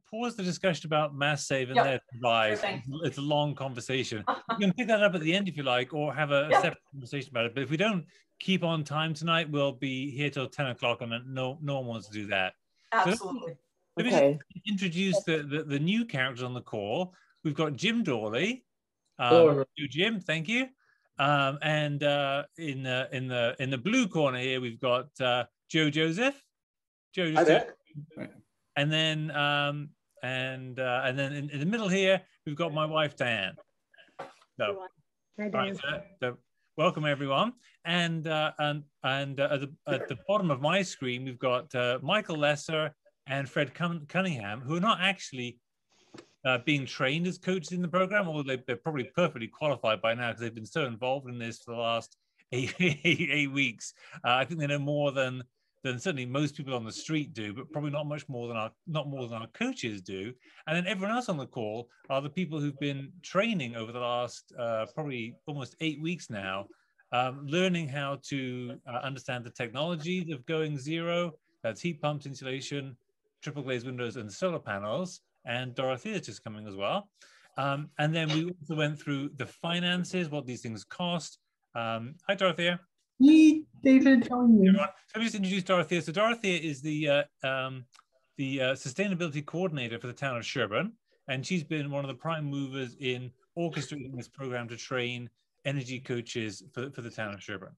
pause the discussion about mass save and Yep. their device. Sure thing. It's a long conversation. You can pick that up at the end if you like, or have a separate conversation about it. But if we don't keep on time tonight, we'll be here till 10 o'clock, and no one wants to do that. Absolutely. So let me just introduce the new characters on the call. We've got Jim Dawley. Jim, thank you. And in the blue corner here, we've got Joe Joseph. And then in the middle here, we've got my wife Diane. So, right, so welcome everyone. And at the bottom of my screen, we've got Michael Lesser and Fred Cunningham, who are not actually being trained as coaches in the program, although they're probably perfectly qualified by now because they've been so involved in this for the last eight weeks. I think they know more than certainly most people on the street do, but probably not more than our coaches do. And then everyone else on the call are the people who've been training over the last probably almost 8 weeks now, learning how to understand the technologies of going zero. That's heat pumps, insulation, triple glazed windows, and solar panels. And Dorothea is just coming as well. And then we also went through the finances, what these things cost. Hi, Dorothea. Hey, David, how are you? So let me just introduce Dorothea. So Dorothea is the sustainability coordinator for the town of Sherburne, and she's been one of the prime movers in orchestrating this program to train energy coaches for the town of Sherburne.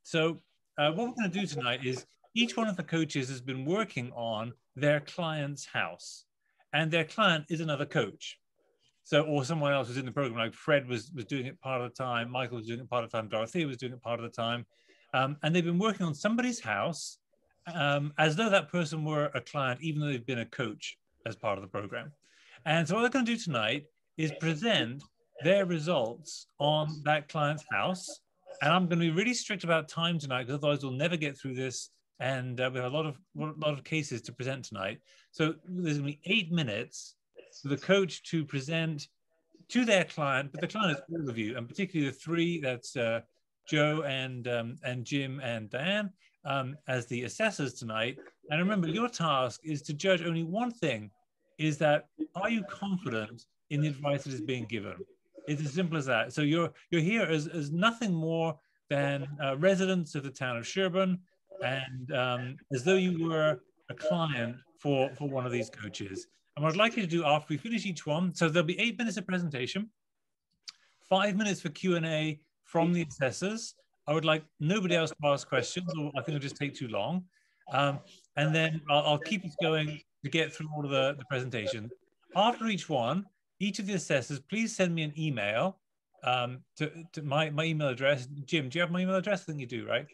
So what we're going to do tonight is each one of the coaches has been working on their client's house, and their client is another coach. So, or someone else was in the program, like Fred was doing it part of the time, Michael was doing it part of the time, Dorothea was doing it part of the time. And they've been working on somebody's house as though that person were a client, even though they've been a coach as part of the program. And so what they're going to do tonight is present their results on that client's house. And I'm going to be really strict about time tonight, because otherwise we'll never get through this. And we have a lot of cases to present tonight. So there's going to be 8 minutes for the coach to present to their client, but the client is all of you, and particularly the three, that's Joe and Jim and Diane, as the assessors tonight. And remember, your task is to judge only one thing, is that, are you confident in the advice that is being given? It's as simple as that. So you're here as nothing more than residents of the town of Sherburne, and as though you were a client for one of these coaches. And what I'd like you to do after we finish each one, so there'll be 8 minutes of presentation, 5 minutes for Q&A from the assessors. I would like nobody else to ask questions, or I think it'll just take too long. And then I'll keep it going to get through all of the presentation. After each one, each of the assessors, please send me an email to my email address. Jim, do you have my email address? I think you do, right?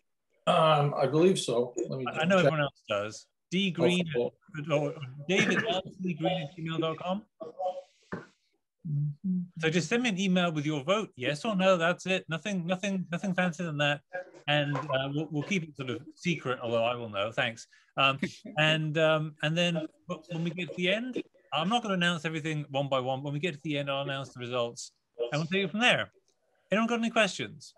I believe so. Let me I know everyone else does. dgreen or david@gmail.com. So just send me an email with your vote, yes or no. That's it. Nothing fancy than that. And we'll keep it sort of secret, although I will know. Thanks. And then when we get to the end, I'm not going to announce everything one by one. When we get to the end, I'll announce the results, and we'll take it from there. Anyone got any questions?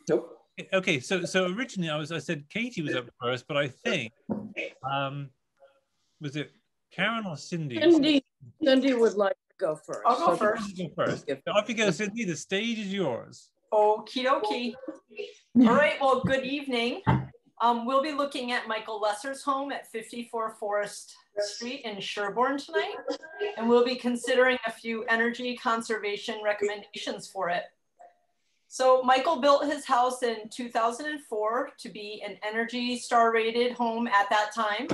Nope. Okay, so originally I said Katie was up first, but I think was it Karen or Cindy? Cindy would like to go first. I'll go first. Go first. Off you go, Cindy. The stage is yours. Okie dokie. All right. Well, good evening. We'll be looking at Michael Lesser's home at 54 Forest Street in Sherborne tonight, and we'll be considering a few energy conservation recommendations for it. So Michael built his house in 2004 to be an Energy Star rated home at that time.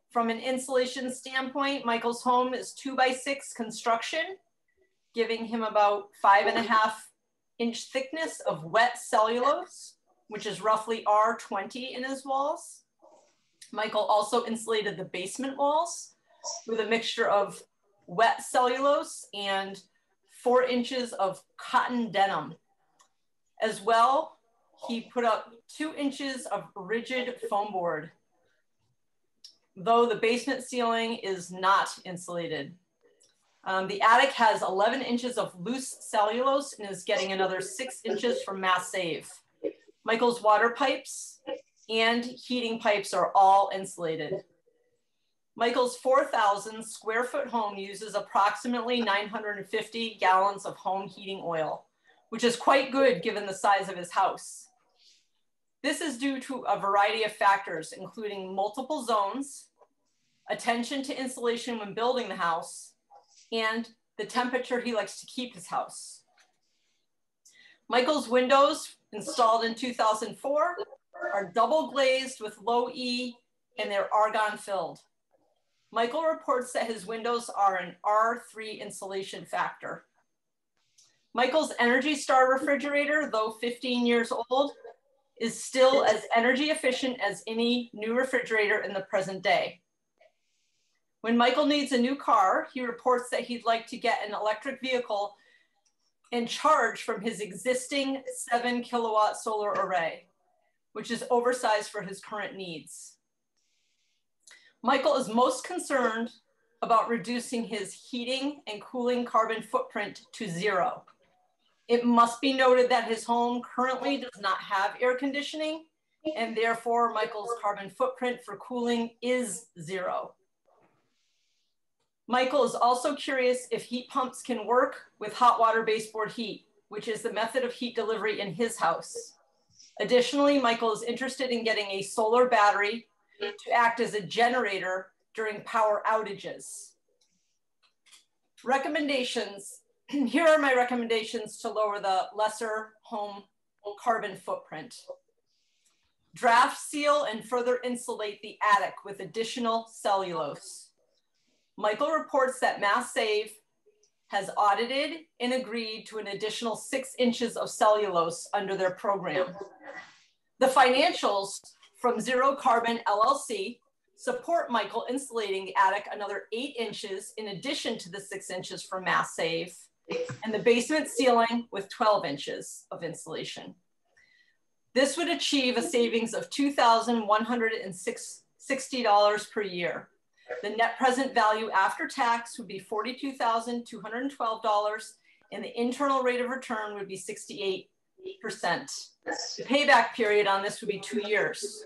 From an insulation standpoint, Michael's home is 2x6 construction, giving him about 5.5-inch thickness of wet cellulose, which is roughly R20 in his walls. Michael also insulated the basement walls with a mixture of wet cellulose and 4 inches of cotton denim. As well, he put up 2 inches of rigid foam board, though the basement ceiling is not insulated. The attic has 11 inches of loose cellulose and is getting another 6 inches from Mass Save. Michael's water pipes and heating pipes are all insulated. Michael's 4,000 square foot home uses approximately 950 gallons of home heating oil, which is quite good given the size of his house. This is due to a variety of factors, including multiple zones, attention to insulation when building the house, and the temperature he likes to keep his house. Michael's windows, installed in 2004, are double glazed with low E and they're argon filled. Michael reports that his windows are an R3 insulation factor. Michael's Energy Star refrigerator, though 15 years old, is still as energy efficient as any new refrigerator in the present day. When Michael needs a new car, he reports that he'd like to get an electric vehicle and charge from his existing 7 kilowatt solar array, which is oversized for his current needs. Michael is most concerned about reducing his heating and cooling carbon footprint to 0. It must be noted that his home currently does not have air conditioning, and therefore Michael's carbon footprint for cooling is 0. Michael is also curious if heat pumps can work with hot water baseboard heat, which is the method of heat delivery in his house. Additionally, Michael is interested in getting a solar battery to act as a generator during power outages. Recommendations. Here are my recommendations to lower the lesser home carbon footprint. Draft seal and further insulate the attic with additional cellulose. Michael reports that Mass Save has audited and agreed to an additional 6 inches of cellulose under their program. The financials from Zero Carbon LLC support Michael insulating the attic another 8 inches in addition to the 6 inches from Mass Save, and the basement ceiling with 12 inches of insulation. This would achieve a savings of $2,160 per year. The net present value after tax would be $42,212, and the internal rate of return would be 68%. The payback period on this would be 2 years.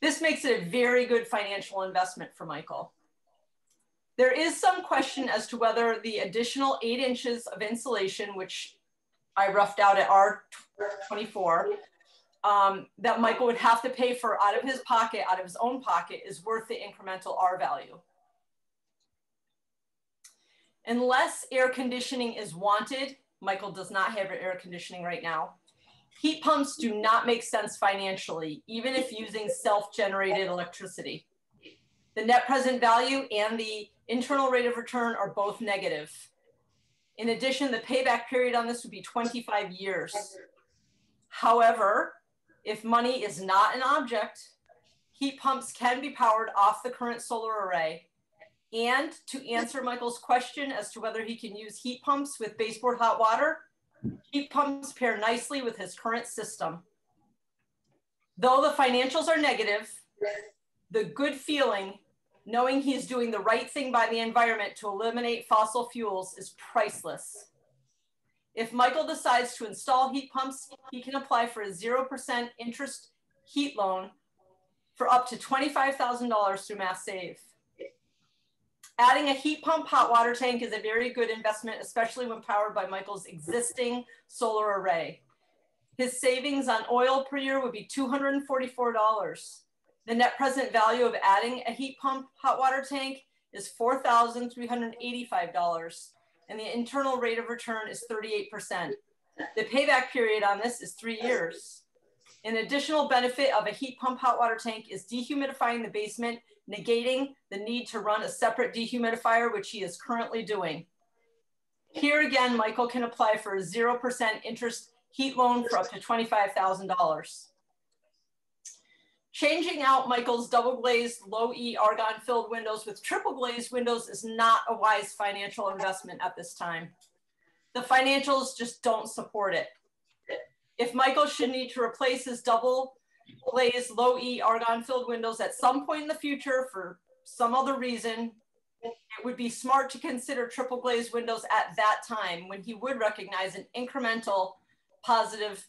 This makes it a very good financial investment for Michael. There is some question as to whether the additional 8 inches of insulation, which I roughed out at R24, that Michael would have to pay for out of his pocket, out of his own pocket, is worth the incremental R value. Unless air conditioning is wanted, Michael does not have air conditioning right now. Heat pumps do not make sense financially, even if using self-generated electricity. The net present value and the internal rate of return are both negative. In addition, the payback period on this would be 25 years. However, if money is not an object, heat pumps can be powered off the current solar array. And to answer Michael's question as to whether he can use heat pumps with baseboard hot water, heat pumps pair nicely with his current system. Though the financials are negative, the good feeling, knowing he's doing the right thing by the environment to eliminate fossil fuels, is priceless. If Michael decides to install heat pumps, he can apply for a 0% interest heat loan for up to $25,000 through Mass Save. Adding a heat pump hot water tank is a very good investment, especially when powered by Michael's existing solar array. His savings on oil per year would be $244. The net present value of adding a heat pump hot water tank is $4,385, and the internal rate of return is 38%. The payback period on this is 3 years. An additional benefit of a heat pump hot water tank is dehumidifying the basement, negating the need to run a separate dehumidifier, which he is currently doing. Here again, Michael can apply for a 0% interest heat loan for up to $25,000. Changing out Michael's double glazed low E argon filled windows with triple glazed windows is not a wise financial investment at this time. The financials just don't support it. If Michael should need to replace his double glazed low E argon filled windows at some point in the future for some other reason, it would be smart to consider triple glazed windows at that time, when he would recognize an incremental positive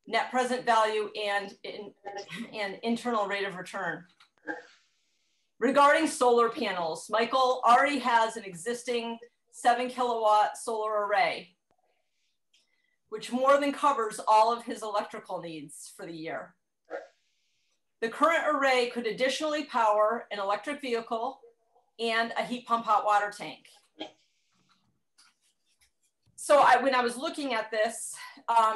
net present value and internal rate of return. Regarding solar panels, Michael already has an existing 7 kilowatt solar array, which more than covers all of his electrical needs for the year. The current array could additionally power an electric vehicle and a heat pump hot water tank. So when I was looking at this,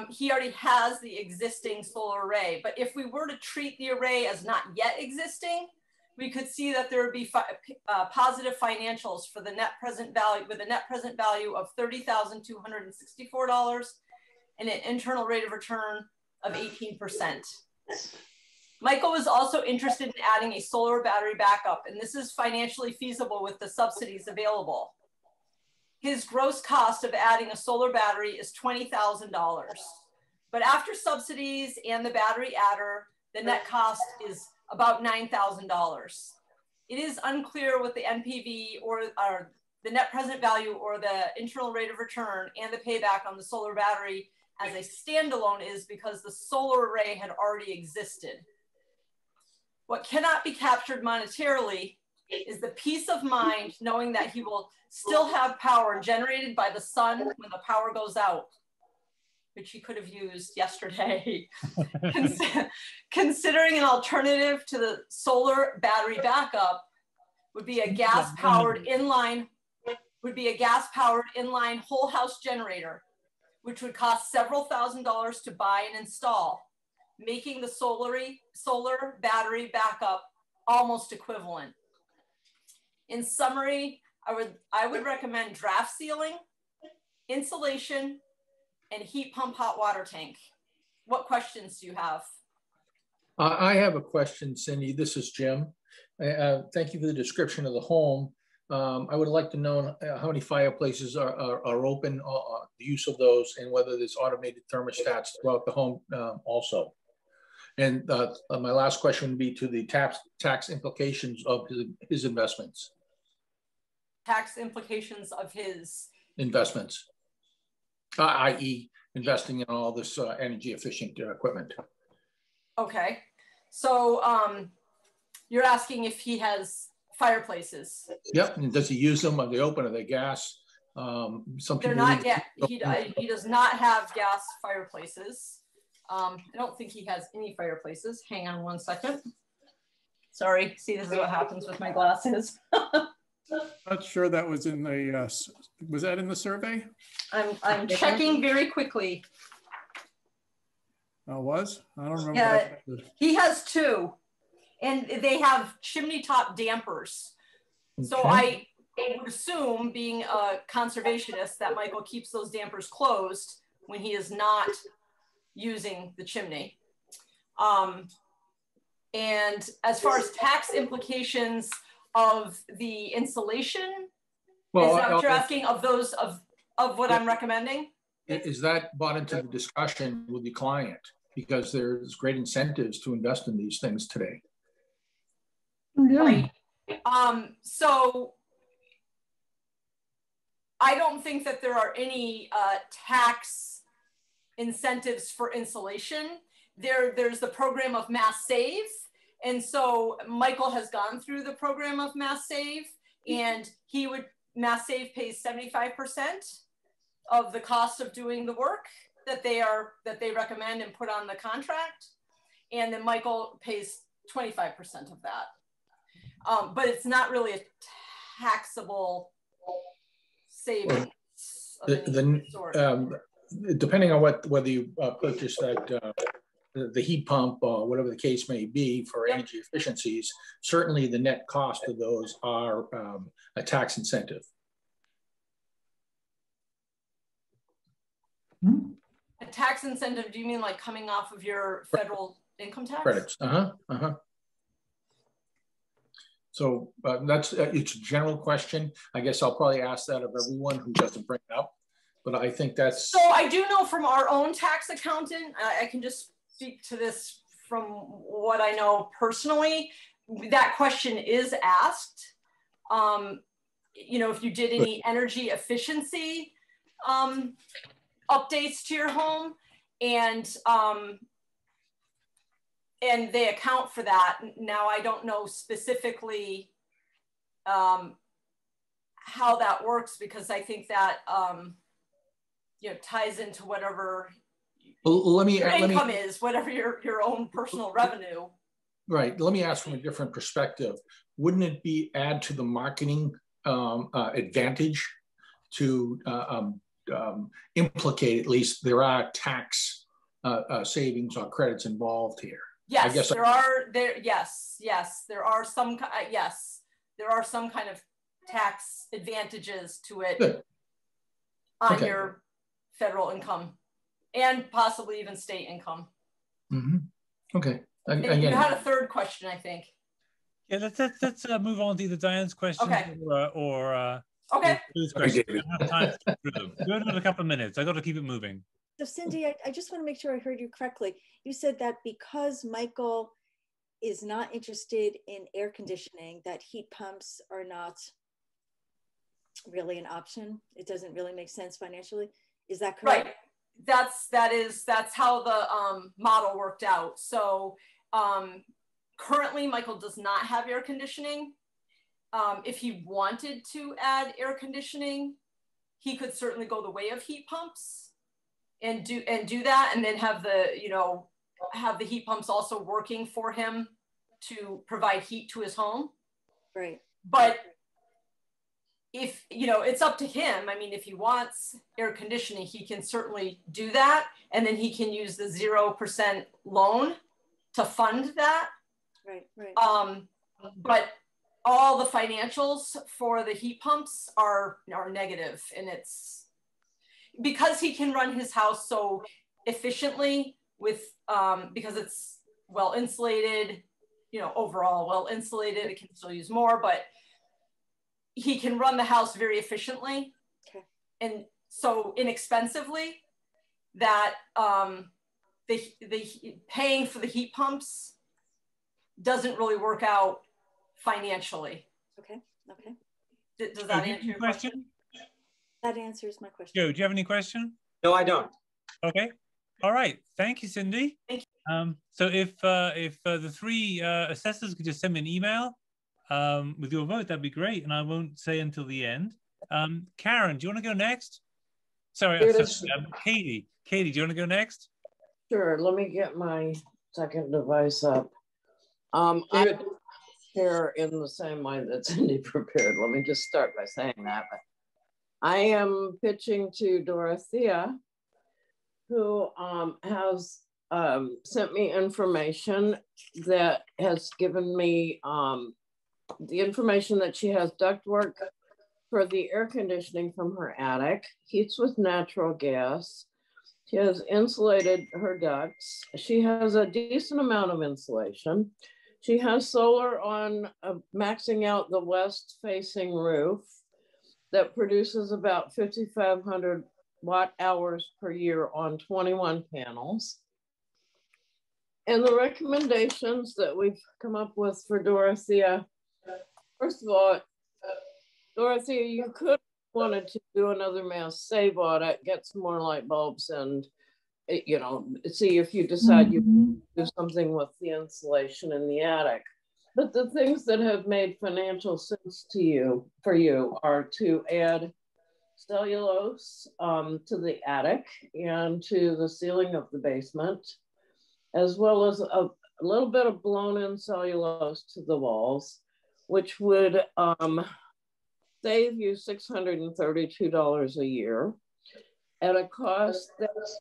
he already has the existing solar array, but if we were to treat the array as not yet existing, we could see that there would be positive financials for the net present value, with a net present value of $30,264 and an internal rate of return of 18%. Michael was also interested in adding a solar battery backup, and this is financially feasible with the subsidies available. His gross cost of adding a solar battery is $20,000, but after subsidies and the battery adder, the net cost is about $9,000. It is unclear what the NPV or the net present value or the internal rate of return and the payback on the solar battery as a standalone is, because the solar array had already existed. What cannot be captured monetarily is the peace of mind knowing that he will still have power generated by the sun when the power goes out, which he could have used yesterday. Considering an alternative to the solar battery backup would be a gas-powered inline whole house generator, which would cost several $1,000s to buy and install, making the solar battery backup almost equivalent. In summary, I would recommend draft sealing, insulation, and heat pump hot water tank. What questions do you have? I have a question, Cindy. This is Jim. Thank you for the description of the home. I would like to know how many fireplaces are open, the use of those, and whether there's automated thermostats throughout the home also. And my last question would be to the tax implications of his investments. Tax implications of his investments, i.e. investing in all this energy efficient equipment. Okay, so you're asking if he has fireplaces. Yep, and does he use them? Are they open? Are they gas? Some people they're not gas. He does not have gas fireplaces. I don't think he has any fireplaces. Hang on one second. Sorry, see, this is what happens with my glasses. Not sure that was in the, was that in the survey? I'm checking very quickly. Oh, was? I don't remember. Yeah, that. He has 2, and they have chimney top dampers. Okay. So I would assume, being a conservationist, that Michael keeps those dampers closed when he is not using the chimney. And as far as tax implications of the insulation, is that what you're asking, of those of what I'm recommending? Is that brought into the discussion with the client? Because there's great incentives to invest in these things today. Yeah. Right. So I don't think that there are any tax incentives for insulation. There's the program of Mass Save. And so Michael has gone through the program of Mass Save, and Mass Save pays 75% of the cost of doing the work that they recommend and put on the contract. And then Michael pays 25% of that. But it's not really a taxable savings. Depending on whether you purchase that the heat pump or whatever the case may be for energy efficiencies, certainly the net cost of those are a tax incentive. A tax incentive, do you mean like coming off of your federal income tax? Credits, So it's a general question. I guess I'll probably ask that of everyone who doesn't bring it up, but I think that's... So I do know from our own tax accountant, I can just speak to this from what I know personally, that question is asked. You know, if you did any energy efficiency updates to your home, and and they account for that. Now, I don't know specifically how that works, because I think that ties into whatever Well, your income is, whatever your own personal revenue. Right. Let me ask from a different perspective. Wouldn't it be add to the marketing advantage to implicate, at least there are tax savings or credits involved here? Yes, there are some kind of tax advantages to it. Good. On your federal income and possibly even state income. Mm-hmm. Okay. And you had a third question, I think. Yeah, let's move on to either Diane's question or Lou's question. I don't have time to get through them. Go another couple of minutes. I got to keep it moving. So Cindy, I just want to make sure I heard you correctly. You said that because Michael is not interested in air conditioning, that heat pumps are not really an option. It doesn't really make sense financially. Is that correct? Right. That's how the model worked out. So currently Michael does not have air conditioning. If he wanted to add air conditioning, he could certainly go the way of heat pumps and do that, and then have the heat pumps also working for him to provide heat to his home. Right. But if it's up to him. I mean, if he wants air conditioning, he can certainly do that, and then he can use the 0% loan to fund that. Right. But all the financials for the heat pumps are negative, and it's because he can run his house so efficiently with because it's well insulated, overall well insulated. It can still use more, but he can run the house very efficiently, and so inexpensively that the paying for the heat pumps doesn't really work out financially. Okay. Does that answer your question? That answers my question. Joe, do you have any question? No, I don't. Okay. All right. Thank you, Cindy. Thank you. So if the three assessors could just send me an email with your vote, that'd be great. And I won't say until the end. Karen, do you want to go next? Sorry, Katie. Katie, do you want to go next? Sure. Let me get my second device up. I prepare in the same way that Cindy prepared. Let me just start by saying that. But I am pitching to Dorothea, who has sent me information that has given me the information that she has ductwork for the air conditioning from her attic, heats with natural gas. She has insulated her ducts. She has a decent amount of insulation. She has solar on maxing out the west facing roof that produces about 5,500 watt hours per year on 21 panels. And the recommendations that we've come up with for Dorothea, first of all, Dorothea, you could have wanted to do another mass save audit, get some more light bulbs, and see if you decide you do something with the insulation in the attic. But the things that have made financial sense for you are to add cellulose to the attic and to the ceiling of the basement, as well as a little bit of blown-in cellulose to the walls, which would save you $632 a year at a cost that's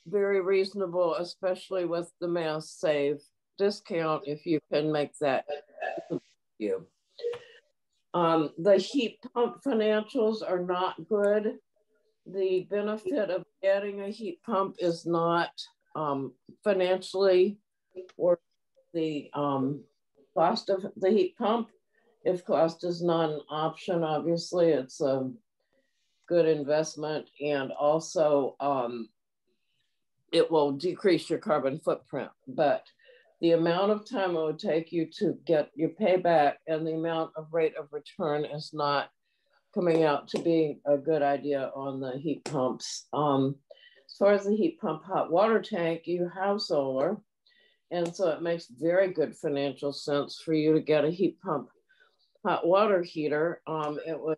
very reasonable, especially with the mass save discount, if you can make that you. The heat pump financials are not good. The benefit of adding a heat pump is not financially worth the cost of the heat pump. If cost is not an option, obviously it's a good investment, and also it will decrease your carbon footprint. But the amount of time it would take you to get your payback and the amount of rate of return is not coming out to be a good idea on the heat pumps. As far as the heat pump hot water tank, you have solar. And so it makes very good financial sense for you to get a heat pump hot water heater. It would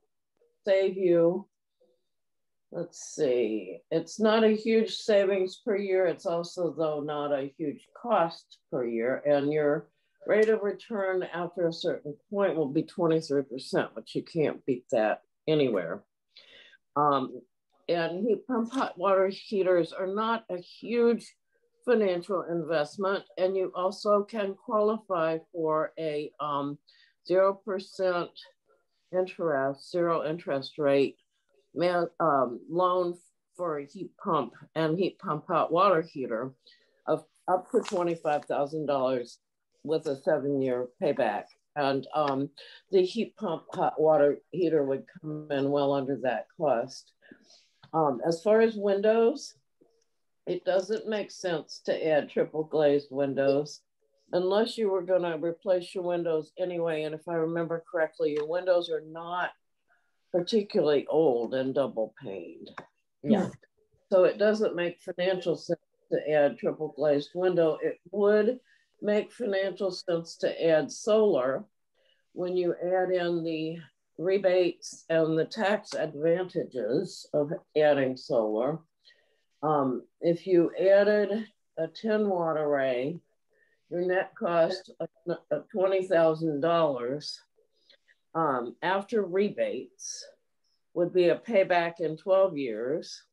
save you, let's see, it's not a huge savings per year. It's also, though, not a huge cost per year. And your rate of return after a certain point will be 23%, which you can't beat that anywhere. And heat pump hot water heaters are not a huge financial investment. And you also can qualify for a 0% interest, zero interest rate loan for a heat pump and heat pump hot water heater of up to $25,000 with a 7-year payback. And the heat pump hot water heater would come in well under that cost. As far as windows, it doesn't make sense to add triple glazed windows unless you were going to replace your windows anyway. And if I remember correctly, your windows are not particularly old and double paned. Yeah. So it doesn't make financial sense to add triple glazed window. It would make financial sense to add solar when you add in the rebates and the tax advantages of adding solar. If you added a 10-watt array, your net cost of $20,000 after rebates would be a payback in 12 years.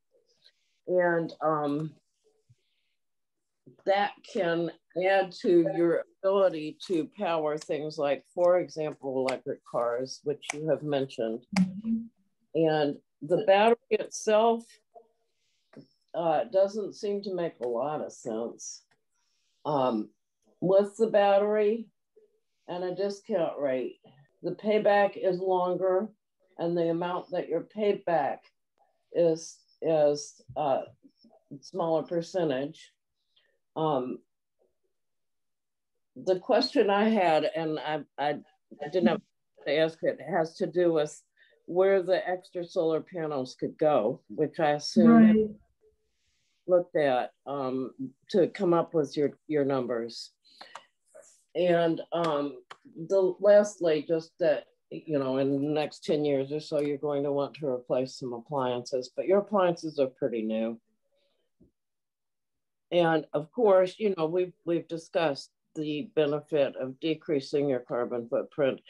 And that can add to your ability to power things like, for example, electric cars, which you have mentioned. And the battery itself doesn't seem to make a lot of sense. With the battery and a discount rate, the payback is longer and the amount that you're paid back is a smaller percentage. The question I had, and I didn't have to ask it, has to do with where the extra solar panels could go, which I assume looked at to come up with your numbers. And lastly, just that, you know, in the next 10 years or so, you're going to want to replace some appliances, but your appliances are pretty new. And of course, you know, we've discussed the benefit of decreasing your carbon footprint.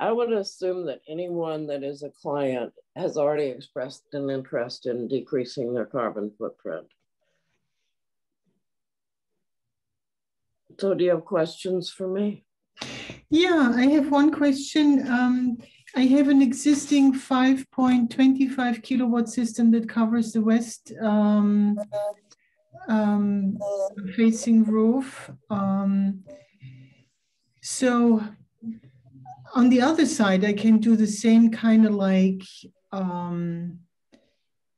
I would assume that anyone that is a client has already expressed an interest in decreasing their carbon footprint. So do you have questions for me? Yeah, I have one question. I have an existing 5.25 kilowatt system that covers the west facing roof. So on the other side, I can do the same kind of like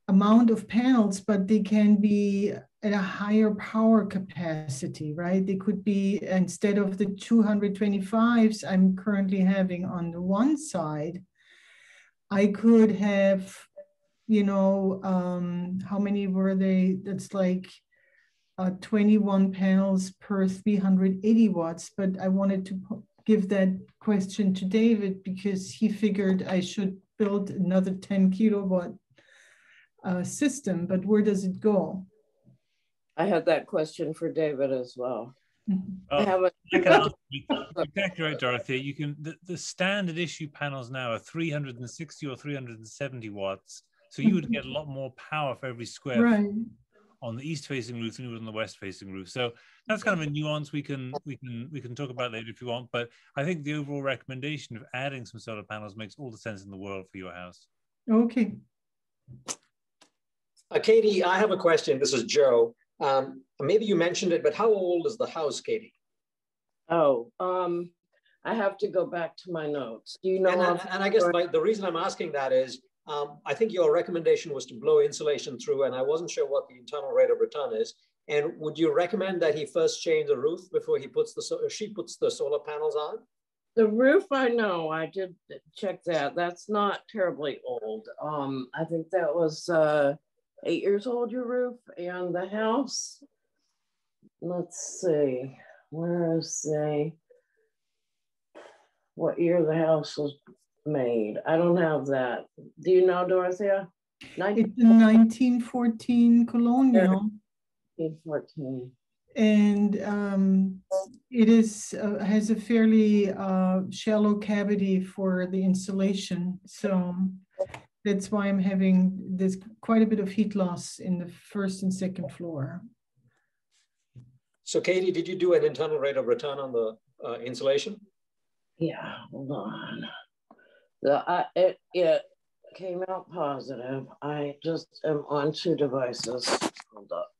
amount of panels, but they can be at a higher power capacity, right? They could be, instead of the 225s I'm currently having on the one side, I could have, you know, how many were they? That's like 21 panels per 380 watts. But I wanted to give that question to David because he figured I should build another 10 kilowatt system, but where does it go? I had that question for David as well. Exactly right, Dorothy. You can the standard issue panels now are 360 or 370 watts, so you would get a lot more power for every square foot on the east facing roof than you would on the west facing roof. So that's kind of a nuance we can talk about later if you want. But I think the overall recommendation of adding some solar panels makes all the sense in the world for your house. Okay. Katie, I have a question. This is Joe. Maybe you mentioned it, but how old is the house, Katie? Oh, I have to go back to my notes. Do you know? And I guess the reason I'm asking that is, I think your recommendation was to blow insulation through, and I wasn't sure what the internal rate of return is. And would you recommend that he first change the roof before she puts the solar panels on? The roof, I know, I did check that. That's not terribly old. I think that was 8 years old, your roof, and the house, let's see. where is what year the house was made? I don't have that. Do you know, Dorothea? It's a 1914 colonial. 1914. And it has a fairly shallow cavity for the insulation. So that's why there's quite a bit of heat loss in the first and second floor. So Katie, did you do an internal rate of return on the insulation? Yeah, hold on. It came out positive. I just am on 2 devices. Hold up.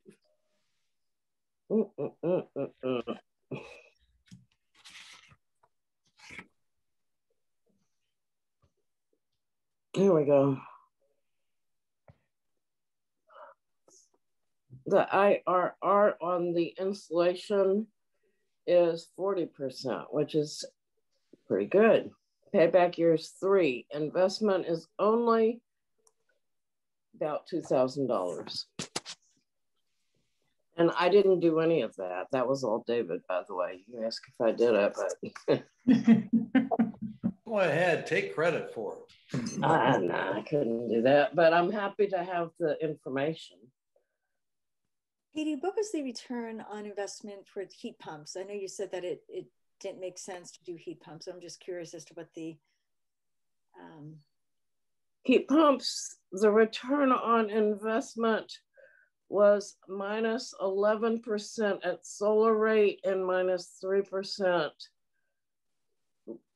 Here we go. The IRR on the insulation is 40%, which is pretty good. Payback year is 3. Investment is only about $2,000. And I didn't do any of that. That was all David, by the way. You asked if I did it, but go ahead, take credit for it. No, I couldn't do that. But I'm happy to have the information. Katie, what was the return on investment for heat pumps? I know you said that it didn't make sense to do heat pumps. I'm just curious as to what the heat pumps, the return on investment was minus 11% at solar rate and minus 3%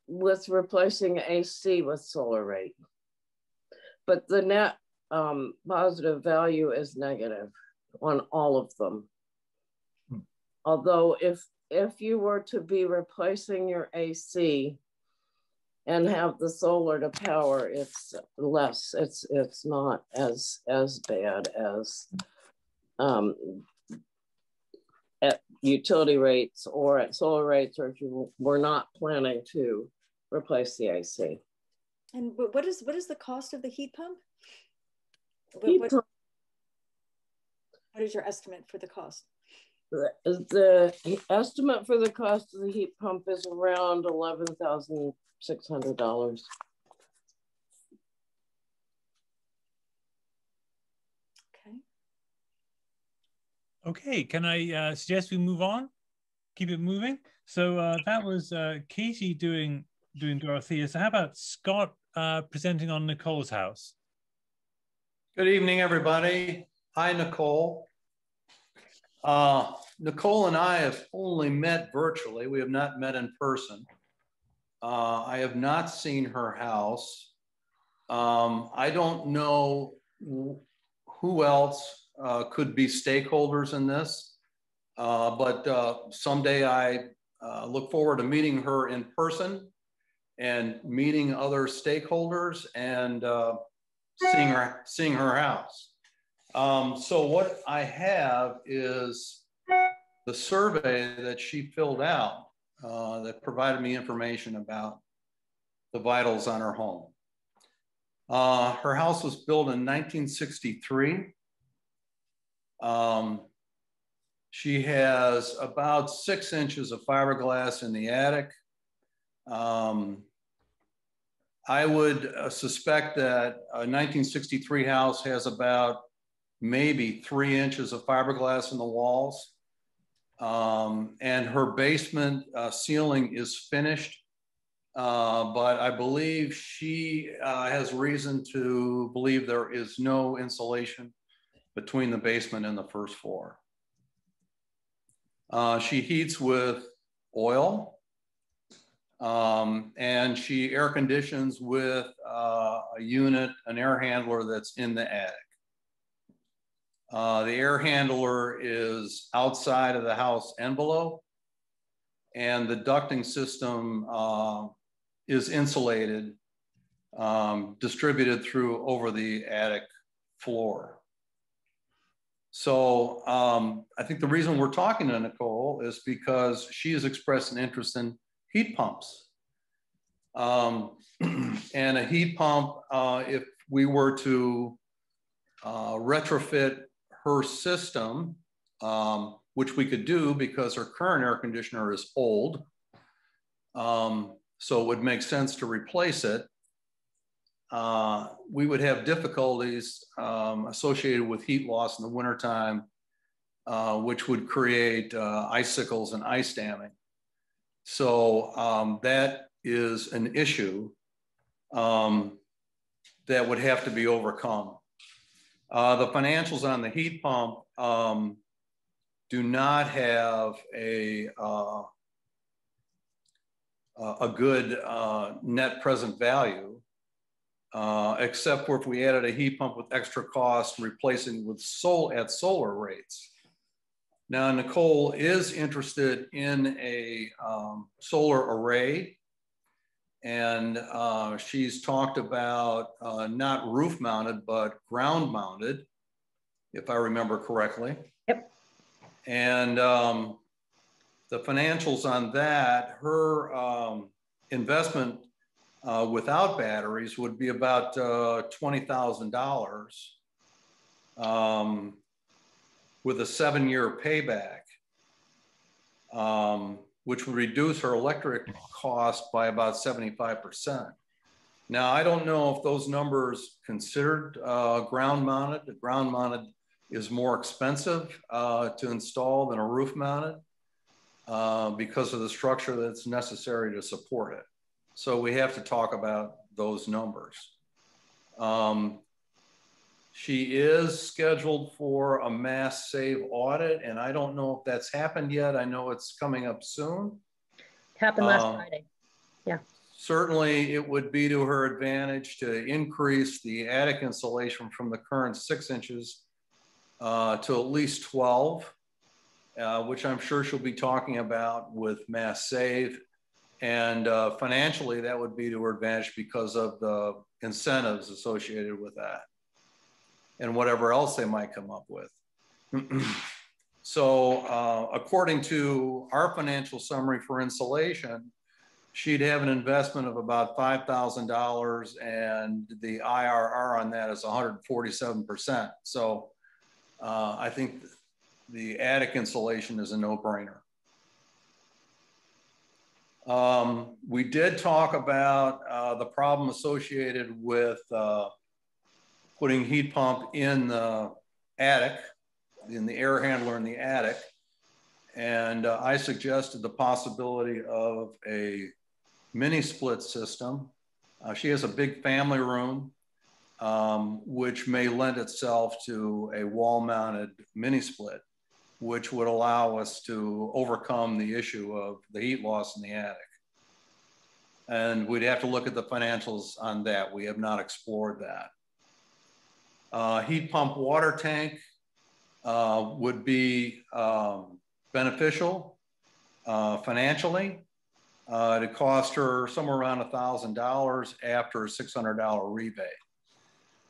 with replacing AC with solar rate. But the net positive value is negative on all of them. Although if you were to be replacing your AC and have the solar to power, it's less. It's not as bad as at utility rates or at solar rates, or if you were not planning to replace the AC. And what is the cost of the heat pump? What is your estimate for the cost? The estimate for the cost of the heat pump is around $11,600. Okay, can I suggest we move on? Keep it moving. So that was Katie doing Dorothea. So how about Scott presenting on Nicole's house? Good evening, everybody. Hi, Nicole. Nicole and I have only met virtually. We have not met in person. I have not seen her house. I don't know who else could be stakeholders in this, but someday I look forward to meeting her in person and meeting other stakeholders and seeing her house. So what I have is the survey that she filled out that provided me information about the vitals on her home. Her house was built in 1963. She has about 6 inches of fiberglass in the attic. I would suspect that a 1963 house has about maybe 3 inches of fiberglass in the walls. And her basement ceiling is finished, but I believe she has reason to believe there is no insulation between the basement and the first floor. She heats with oil, and she air conditions with a unit, an air handler that's in the attic. The air handler is outside of the house envelope, and the ducting system is insulated, distributed through over the attic floor. So I think the reason we're talking to Nicole is because she has expressed an interest in heat pumps. And a heat pump, if we were to retrofit her system, which we could do because her current air conditioner is old. So it would make sense to replace it. We would have difficulties associated with heat loss in the wintertime, which would create icicles and ice damming. So that is an issue that would have to be overcome. The financials on the heat pump do not have a good net present value, except for if we added a heat pump with extra cost, replacing with at solar rates. Now, Nicole is interested in a solar array, and she's talked about not roof mounted, but ground mounted, if I remember correctly. Yep. And the financials on that, her investment without batteries would be about $20,000 with a 7-year payback, which would reduce her electric cost by about 75%. Now, I don't know if those numbers considered ground mounted. The ground mounted is more expensive to install than a roof mounted because of the structure that's necessary to support it. So we have to talk about those numbers. She is scheduled for a mass save audit, and I don't know if that's happened yet. I know it's coming up soon. It happened last Friday. Yeah. Certainly, it would be to her advantage to increase the attic insulation from the current 6 inches to at least 12, which I'm sure she'll be talking about with mass save. And financially, that would be to her advantage because of the incentives associated with that and whatever else they might come up with. So according to our financial summary for insulation, she'd have an investment of about $5,000 and the IRR on that is 147%. So I think the attic insulation is a no-brainer. We did talk about the problem associated with putting heat pump in the attic, in the air handler in the attic. And I suggested the possibility of a mini split system. She has a big family room, which may lend itself to a wall mounted mini split, which would allow us to overcome the issue of the heat loss in the attic. And we'd have to look at the financials on that. We have not explored that. Heat pump water tank would be beneficial financially. It cost her somewhere around $1,000 after a $600 rebate.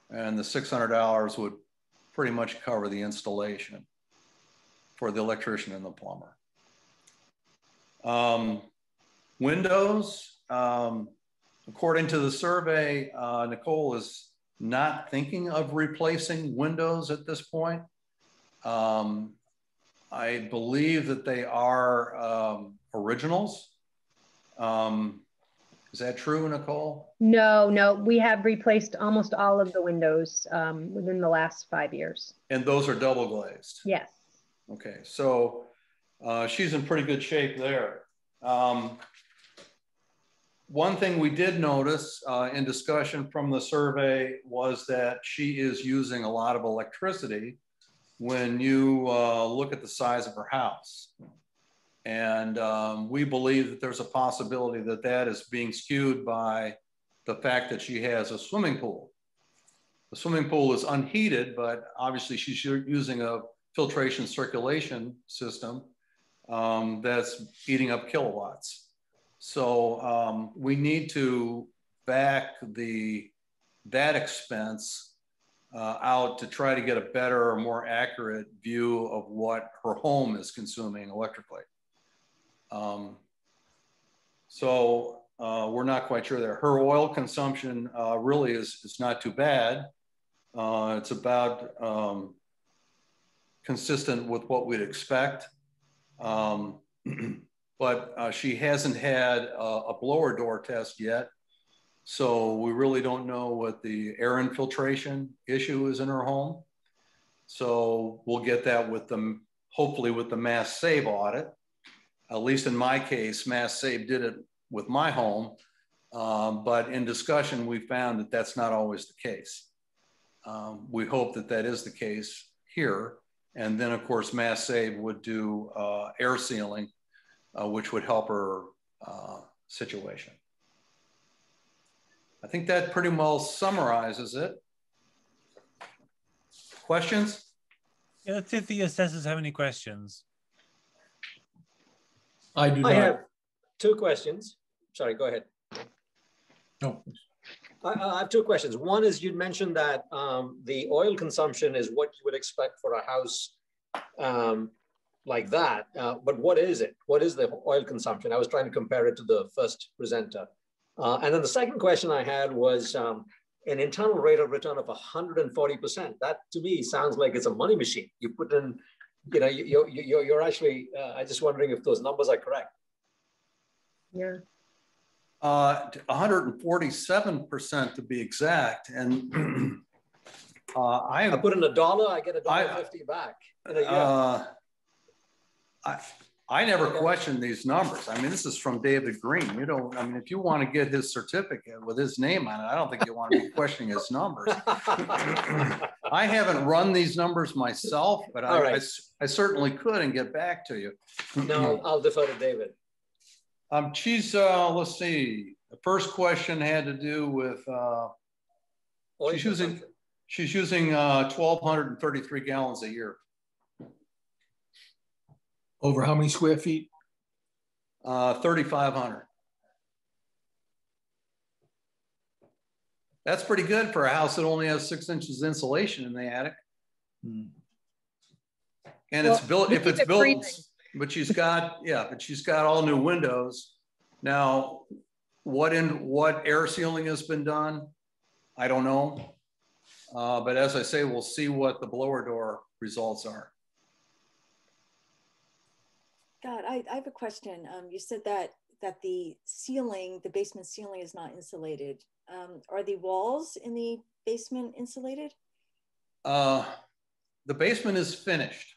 And the $600 would pretty much cover the installation for the electrician and the plumber. Windows, according to the survey, Nicole is not thinking of replacing windows at this point. I believe that they are originals. Is that true, Nicole? No, we have replaced almost all of the windows within the last 5 years. And those are double glazed? Yes. Okay, so she's in pretty good shape there. One thing we did notice in discussion from the survey was that she is using a lot of electricity when you look at the size of her house. And we believe that there's a possibility that that is being skewed by the fact that she has a swimming pool. The swimming pool is unheated, but obviously she's using a filtration circulation system that's eating up kilowatts. So we need to back that expense out to try to get a better or more accurate view of what her home is consuming electrically. So we're not quite sure there. Her oil consumption really is not too bad. It's about consistent with what we'd expect. But she hasn't had a blower door test yet. So we really don't know what the air infiltration issue is in her home. So we'll get that with them, hopefully with the Mass Save audit. At least in my case, Mass Save did it with my home. But in discussion, we found that that's not always the case. We hope that that is the case here. And then of course, Mass Save would do air sealing, which would help her situation. I think that pretty well summarizes it. Questions? Yeah, let's see if the assessors have any questions. I do not. I have two questions. Sorry, go ahead. No. I have two questions. One is, you'd mentioned that the oil consumption is what you would expect for a house like that. But what is it? What is the oil consumption? I was trying to compare it to the first presenter. And then the second question I had was an internal rate of return of 140%. That to me sounds like it's a money machine. You put in, you know, you're actually, I'm just wondering if those numbers are correct. Yeah. 147% to be exact. And I put in $1, I get $1.50 back in a year. I never questioned these numbers. I mean, this is from David Green. You don't, I mean, if you want to get his certificate with his name on it, I don't think you want to be questioning his numbers. I haven't run these numbers myself, but I certainly could and get back to you. No, I'll defer to David. She's, let's see, the first question had to do with, she's using 1,233 gallons a year. Over how many square feet? 3,500. That's pretty good for a house that only has 6 inches insulation in the attic. And it's built, if it's built, but she's got, yeah, but she's got all new windows. Now, what air sealing has been done, I don't know. But as I say, we'll see what the blower door results are. God, I have a question. You said that the ceiling, the basement ceiling is not insulated. Are the walls in the basement insulated? The basement is finished.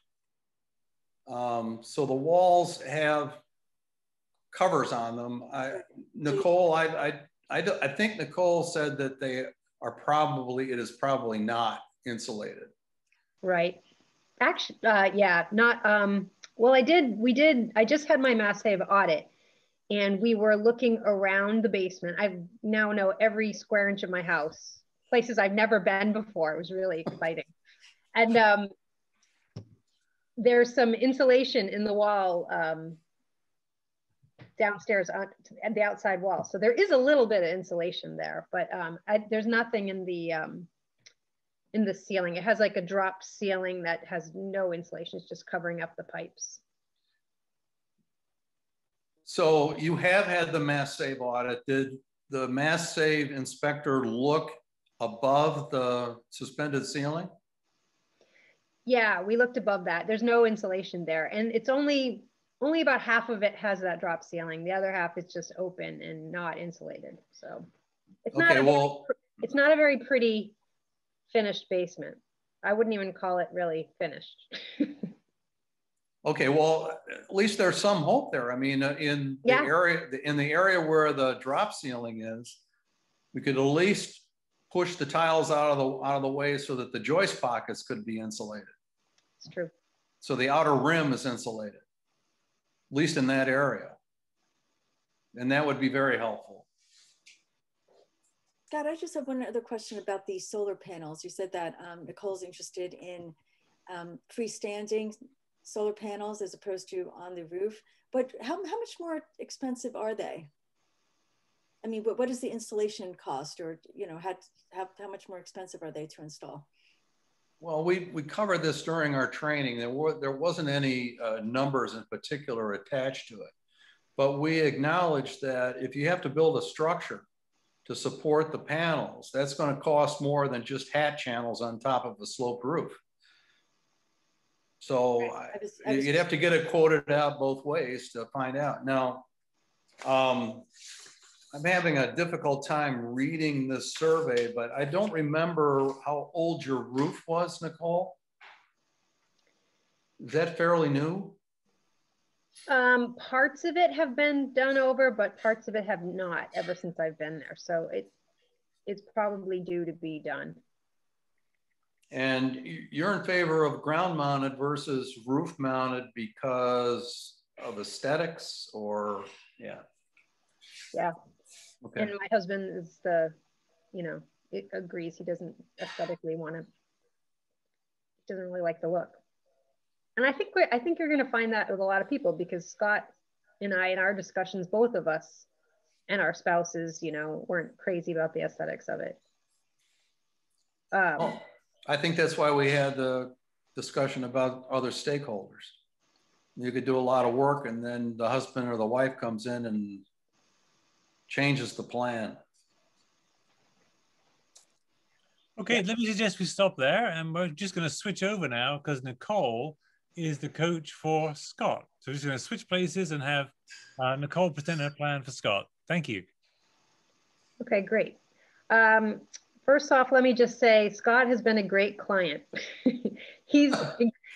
So the walls have covers on them. Nicole, I think Nicole said that they are probably, it is probably not insulated. Right. Actually, yeah, not, well, I just had my Mass Save audit and we were looking around the basement. I now know every square inch of my house, places I've never been before. It was really exciting. And there's some insulation in the wall downstairs on the outside wall. So there is a little bit of insulation there, but there's nothing in the ceiling. It has like a drop ceiling that has no insulation. It's just covering up the pipes. So you have had the Mass Save audit. Did the Mass Save inspector look above the suspended ceiling? Yeah, we looked above that. There's no insulation there. And it's only about half of it has that drop ceiling. The other half is just open and not insulated. So it's not it's not a very pretty finished basement. I wouldn't even call it really finished. Okay, well, at least there's some hope there. I mean, in the area where the drop ceiling is, we could at least push the tiles out of the way so that the joist pockets could be insulated. It's true. So the outer rim is insulated, at least in that area. And that would be very helpful. God, I just have one other question about the solar panels. You said that Nicole's interested in freestanding solar panels as opposed to on the roof, but how much more expensive are they? I mean, what is the installation cost, or how much more expensive are they to install? Well, we covered this during our training. There wasn't any numbers in particular attached to it, but we acknowledged that if you have to build a structure to support the panels, that's going to cost more than just hat channels on top of a sloped roof. So I was you'd have to get it quoted out both ways to find out. Now, I'm having a difficult time reading this survey, but I don't remember how old your roof was, Nicole. Is that fairly new? Parts of it have been done over, but parts of it have not ever since I've been there. So it's probably due to be done. And you're in favor of ground mounted versus roof mounted because of aesthetics, or yeah? Yeah. Okay. And my husband is it agrees. He doesn't aesthetically doesn't really like the look. And I think you're going to find that with a lot of people, because Scott and I, in our discussions, both of us and our spouses, weren't crazy about the aesthetics of it. I think that's why we had the discussion about other stakeholders. You could do a lot of work, and then the husband or the wife comes in and changes the plan. Okay, let me suggest we stop there, and we're just going to switch over now because Nicole is the coach for Scott. So we're just going to switch places and have Nicole present her plan for Scott. Thank you. Okay, great. First off, let me just say Scott has been a great client. He's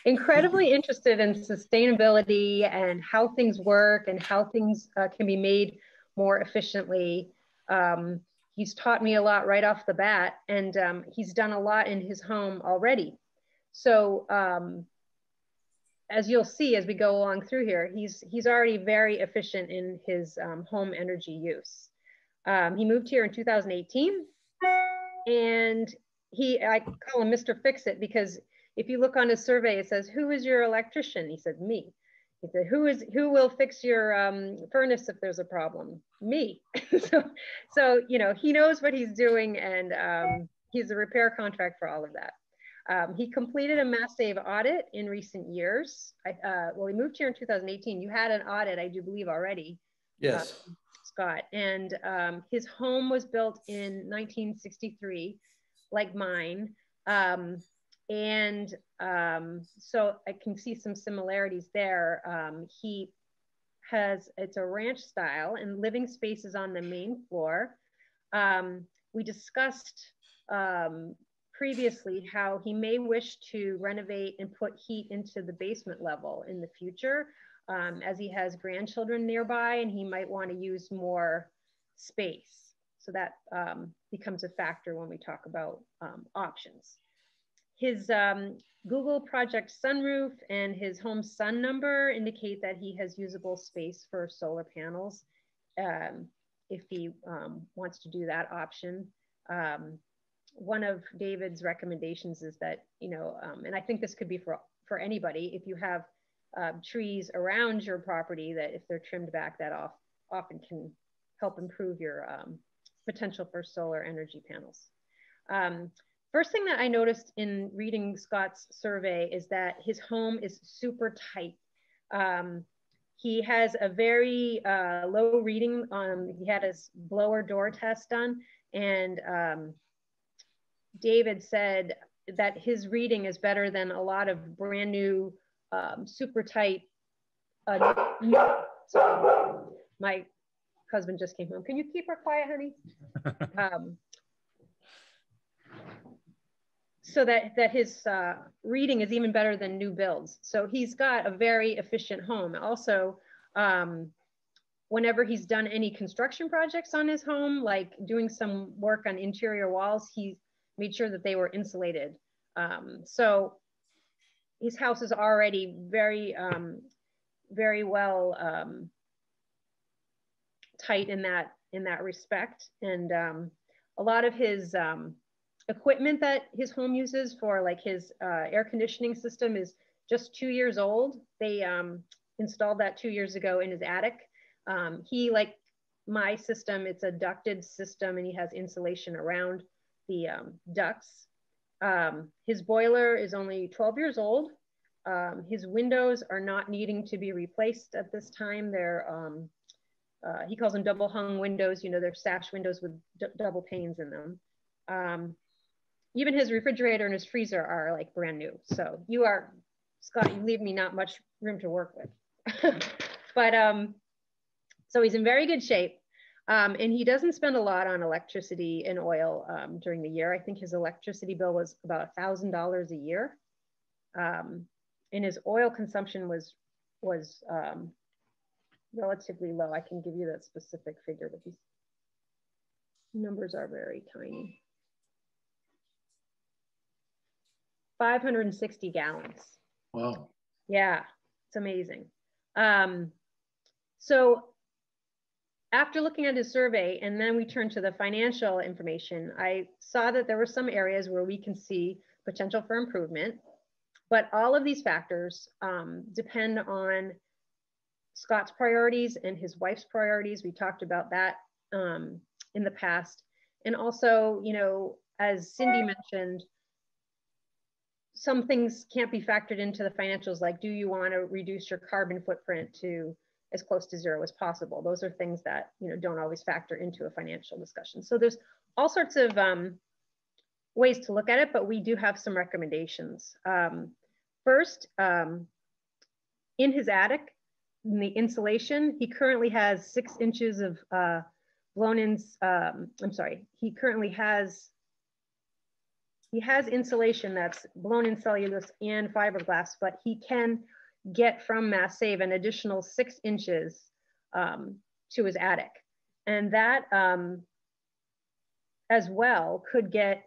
incredibly interested in sustainability and how things work and how things can be made more efficiently. He's taught me a lot right off the bat, and he's done a lot in his home already. So as you'll see as we go along through here, he's already very efficient in his home energy use. He moved here in 2018, and I call him Mr. Fix-It, because if you look on his survey, it says, "Who is your electrician?" He said, "Me." He said, "Who will fix your furnace if there's a problem?" "Me." so he knows what he's doing, and he's a repair contract for all of that. He completed a Mass Save audit in recent years. Well, he moved here in 2018. You had an audit, I do believe, already. Yes. Scott. And his home was built in 1963, like mine. So I can see some similarities there. It's a ranch style, and living spaces on the main floor. We discussed previously how he may wish to renovate and put heat into the basement level in the future, as he has grandchildren nearby, and he might want to use more space. So that becomes a factor when we talk about options. His Google Project sunroof and his home sun number indicate that he has usable space for solar panels if he wants to do that option. One of David's recommendations is that, and I think this could be for anybody, if you have trees around your property, that if they're trimmed back, that often can help improve your potential for solar energy panels. First thing that I noticed in reading Scott's survey is that his home is super tight. He has a very low reading on, he had his blower door test done, and David said that his reading is better than a lot of brand new, super tight, sorry, my husband just came home. Can you keep her quiet, honey? So that his reading is even better than new builds. So he's got a very efficient home. Also, whenever he's done any construction projects on his home, like doing some work on interior walls, he made sure that they were insulated. So his house is already very, very well tight in that respect. And a lot of his equipment that his home uses for like his air conditioning system is just 2 years old. They installed that 2 years ago in his attic. He, like my system, it's a ducted system, and he has insulation around the ducts. His boiler is only 12 years old. His windows are not needing to be replaced at this time. They're, he calls them double hung windows. They're sash windows with double panes in them. Even his refrigerator and his freezer are like brand new. So you are Scott, you leave me not much room to work with. But so he's in very good shape. And he doesn't spend a lot on electricity and oil during the year. I think his electricity bill was about $1,000 a year. And his oil consumption was relatively low. I can give you that specific figure, but these numbers are very tiny. 560 gallons. Wow. Yeah, it's amazing. So after looking at his survey, and then we turned to the financial information, I saw that there were some areas where we can see potential for improvement, but all of these factors depend on Scott's priorities and his wife's priorities. We talked about that in the past. And also, you know, as Cindy mentioned, some things can't be factored into the financials, like, do you want to reduce your carbon footprint to as close to zero as possible? Those are things that, you know, don't always factor into a financial discussion. So there's all sorts of ways to look at it, but we do have some recommendations. First, in his attic, in the insulation, he currently has 6 inches of blown-in, he currently has insulation that's blown-in cellulose and fiberglass, but he can get from Mass Save an additional 6 inches to his attic. And that as well could get,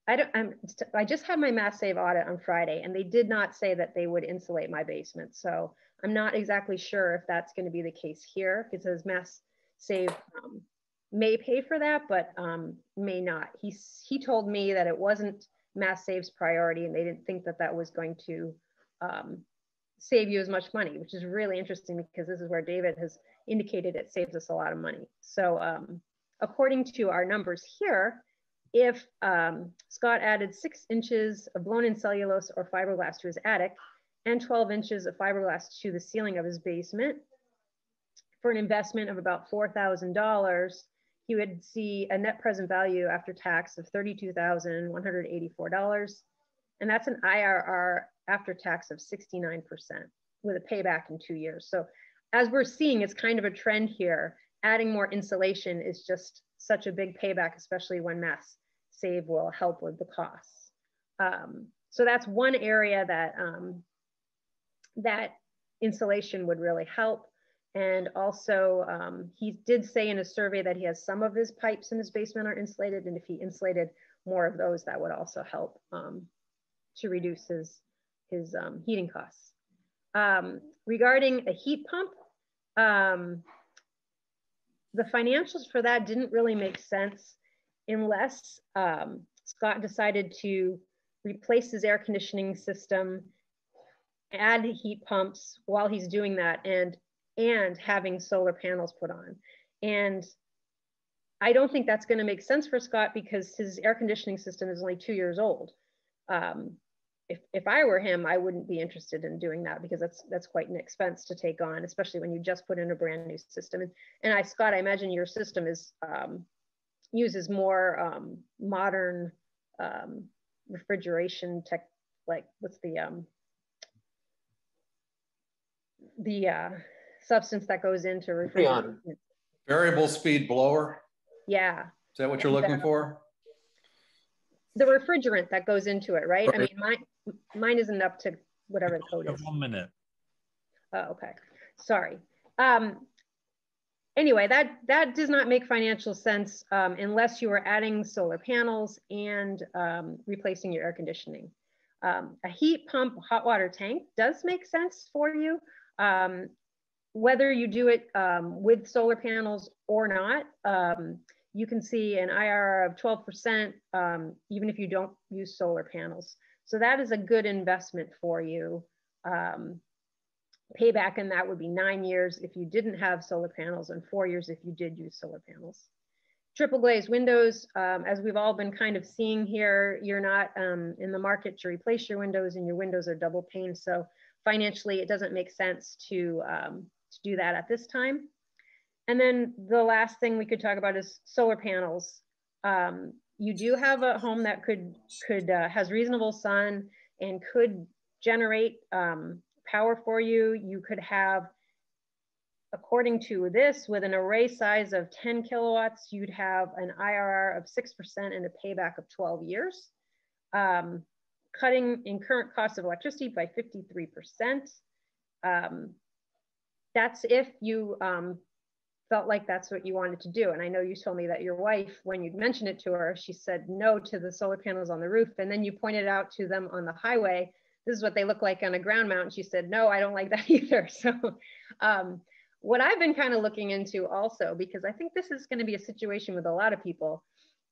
I just had my Mass Save audit on Friday, and they did not say that they would insulate my basement. So I'm not exactly sure if that's going to be the case here, because Mass Save may pay for that, but may not. He told me that it wasn't Mass Save's priority, and they didn't think that that was going to save you as much money, which is really interesting, because this is where David has indicated it saves us a lot of money. So according to our numbers here, if Scott added 6 inches of blown-in cellulose or fiberglass to his attic and 12 inches of fiberglass to the ceiling of his basement, for an investment of about $4,000, he would see a net present value after tax of $32,184. And that's an IRR after tax of 69% with a payback in 2 years. So as we're seeing, it's kind of a trend here. Adding more insulation is just such a big payback, especially when Mass Save will help with the costs. So that's one area that, that insulation would really help. And also, he did say in a survey that he has some of his pipes in his basement are insulated, and if he insulated more of those, that would also help to reduce his heating costs. Regarding a heat pump, the financials for that didn't really make sense unless Scott decided to replace his air conditioning system, add heat pumps while he's doing that, and having solar panels put on. And I don't think that's going to make sense for Scott, because his air conditioning system is only 2 years old. If I were him, I wouldn't be interested in doing that, because that's quite an expense to take on, especially when you just put in a brand new system. And Scott, I imagine your system is uses more modern refrigeration tech, like what's the substance that goes into refrigeration? Variable speed blower. Yeah. Is that what you're looking for? The refrigerant that goes into it, right? I mean, mine isn't up to whatever the code is. 1 minute. Oh, okay. Sorry. Anyway, that does not make financial sense unless you are adding solar panels and replacing your air conditioning. A heat pump hot water tank does make sense for you. Whether you do it with solar panels or not, you can see an IRR of 12%, even if you don't use solar panels. So that is a good investment for you. Payback in that would be 9 years if you didn't have solar panels, and 4 years if you did use solar panels. Triple glazed windows, as we've all been kind of seeing here, you're not in the market to replace your windows, and your windows are double pane. So financially, it doesn't make sense to do that at this time. And then the last thing we could talk about is solar panels. You do have a home that could has reasonable sun and could generate power for you. You could have, according to this, with an array size of 10 kilowatts, you'd have an IRR of 6% and a payback of 12 years. Cutting in current cost of electricity by 53%. That's if you felt like that's what you wanted to do. And I know you told me that your wife, when you mentioned it to her, she said no to the solar panels on the roof. And then you pointed out to them on the highway, this is what they look like on a ground mount. She said, no, I don't like that either. So what I've been kind of looking into also, because I think this is going to be a situation with a lot of people,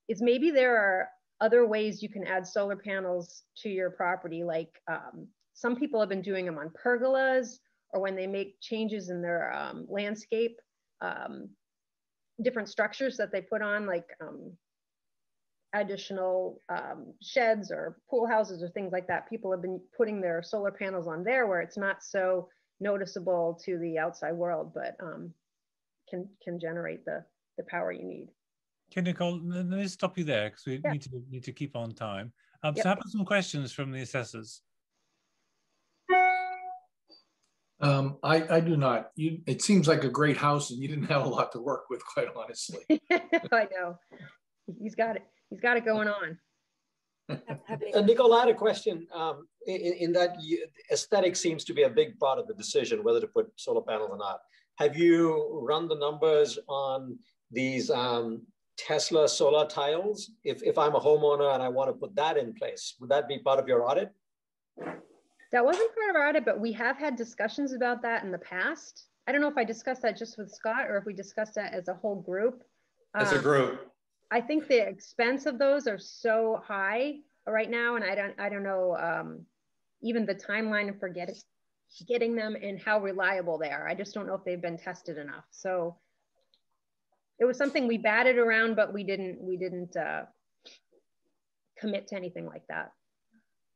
is maybe there are other ways you can add solar panels to your property. Like some people have been doing them on pergolas, or when they make changes in their landscape, different structures that they put on, like additional sheds or pool houses or things like that. People have been putting their solar panels on there where it's not so noticeable to the outside world, but can generate the power you need. Okay, Nicole, let me stop you there because we need to keep on time. So I have some questions from the assessors. I do not. It seems like a great house, and you didn't have a lot to work with, quite honestly. I know. He's got it. He's got it going on. Nicole, I had a question. In that aesthetic seems to be a big part of the decision whether to put solar panels or not. Have you run the numbers on these Tesla solar tiles? If I'm a homeowner and I want to put that in place, would that be part of your audit? That wasn't part of our audit, but we have had discussions about that in the past. I don't know if I discussed that just with Scott or if we discussed that as a whole group. As a group. I think the expense of those are so high right now, and I don't know even the timeline for getting them and how reliable they are. I just don't know if they've been tested enough. So it was something we batted around, but we didn't commit to anything like that.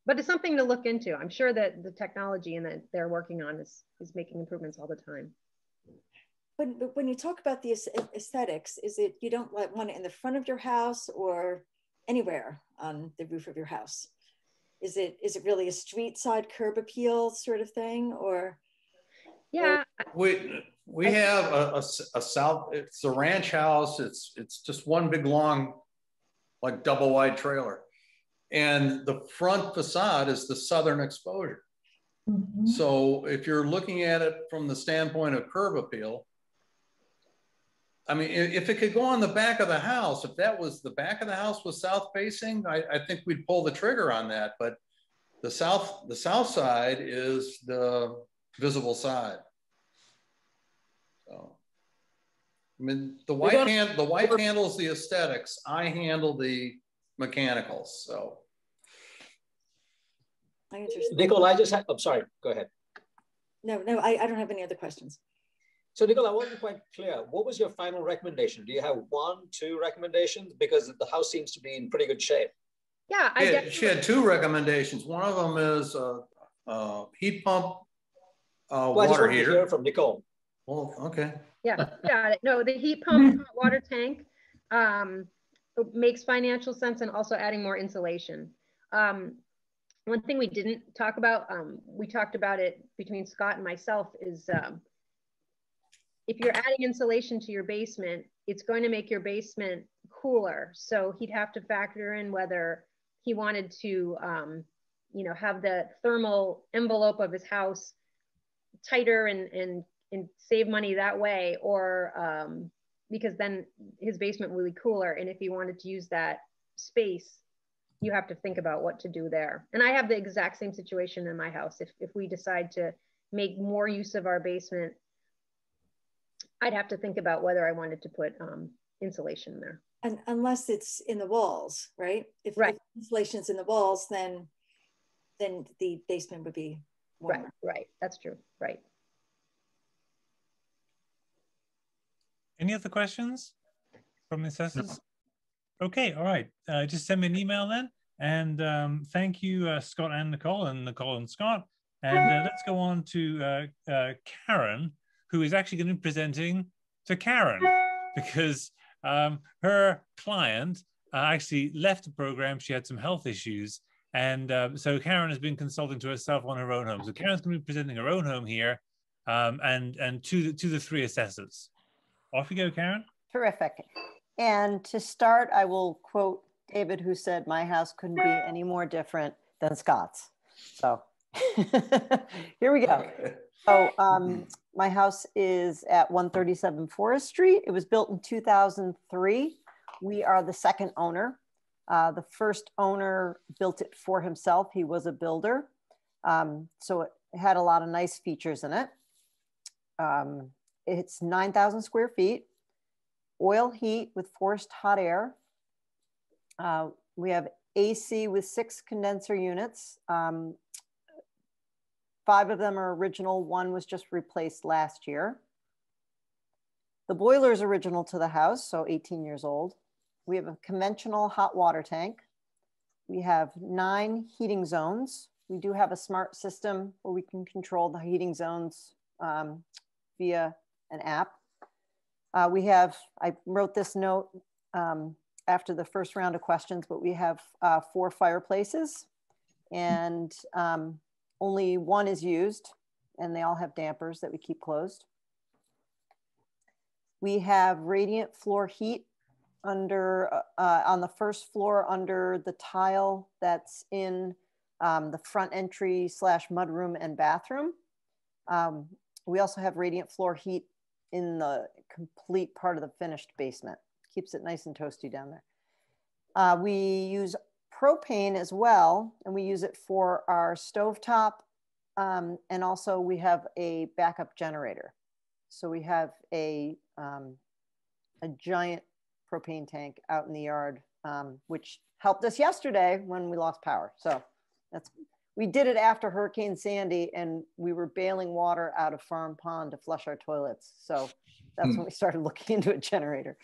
But it's something to look into. I'm sure that the technology and that they're working on is making improvements all the time. But when you talk about the aesthetics, is it you don't want it in the front of your house or anywhere on the roof of your house? Is it really a street side curb appeal sort of thing, or? Yeah. We have a south. It's a ranch house. It's just one big long, like double wide trailer, and the front facade is the southern exposure. Mm-hmm. So if you're looking at it from the standpoint of curb appeal, I mean, if it could go on the back of the house, if that was the back of the house was south facing, I think we'd pull the trigger on that. But the south side is the visible side. So, I mean, the wife handles the aesthetics. I handle the mechanicals. So, Nicole, I just had. I'm sorry. Go ahead. No, I don't have any other questions. So, Nicole, I wasn't quite clear. What was your final recommendation? Do you have 1, 2 recommendations? Because the house seems to be in pretty good shape. Yeah, she had 2 recommendations. One of them is heat pump, water heater. To hear from Nicole. Well, okay. Yeah, got it. No, the heat pump hot water tank makes financial sense, and also adding more insulation. One thing we didn't talk about, we talked about it between Scott and myself, is if you're adding insulation to your basement, it's going to make your basement cooler. So he'd have to factor in whether he wanted to, have the thermal envelope of his house tighter and save money that way, or because then his basement will be cooler. And if he wanted to use that space, you have to think about what to do there. And I have the exact same situation in my house. If we decide to make more use of our basement, I'd have to think about whether I wanted to put insulation there. And unless it's in the walls, right? If insulation's in the walls, then the basement would be warmer. Right. That's true. Right. Any other questions from the assessors? No. Okay, all right. Just send me an email then. And thank you, Scott and Nicole and Scott. And let's go on to Karen, who is actually going to be presenting to Karen, because her client actually left the program. She had some health issues, And so Karen has been consulting to herself on her own home. So Karen's going to be presenting her own home here, and to the three assessors. Off you go, Karen. Terrific. And to start, I will quote David, who said, "My house couldn't be any more different than Scott's." So here we go. So my house is at 137 Forest Street. It was built in 2003. We are the second owner. The first owner built it for himself. He was a builder. So it had a lot of nice features in it. It's 9,000 square feet, oil heat with forced hot air. We have AC with 6 condenser units. 5 of them are original. 1 was just replaced last year. The boiler is original to the house, so 18 years old. We have a conventional hot water tank. We have 9 heating zones. We do have a smart system where we can control the heating zones via an app. I wrote this note after the first round of questions, but we have 4 fireplaces, and only 1 is used, and they all have dampers that we keep closed. We have radiant floor heat under on the first floor under the tile that's in the front entry / mudroom and bathroom. We also have radiant floor heat in the complete part of the finished basement. Keeps it nice and toasty down there. We use propane as well, and we use it for our stovetop, and also we have a backup generator. So we have a giant propane tank out in the yard, which helped us yesterday when we lost power. So we did it after Hurricane Sandy, and we were bailing water out of Farm Pond to flush our toilets. So that's when we started looking into a generator.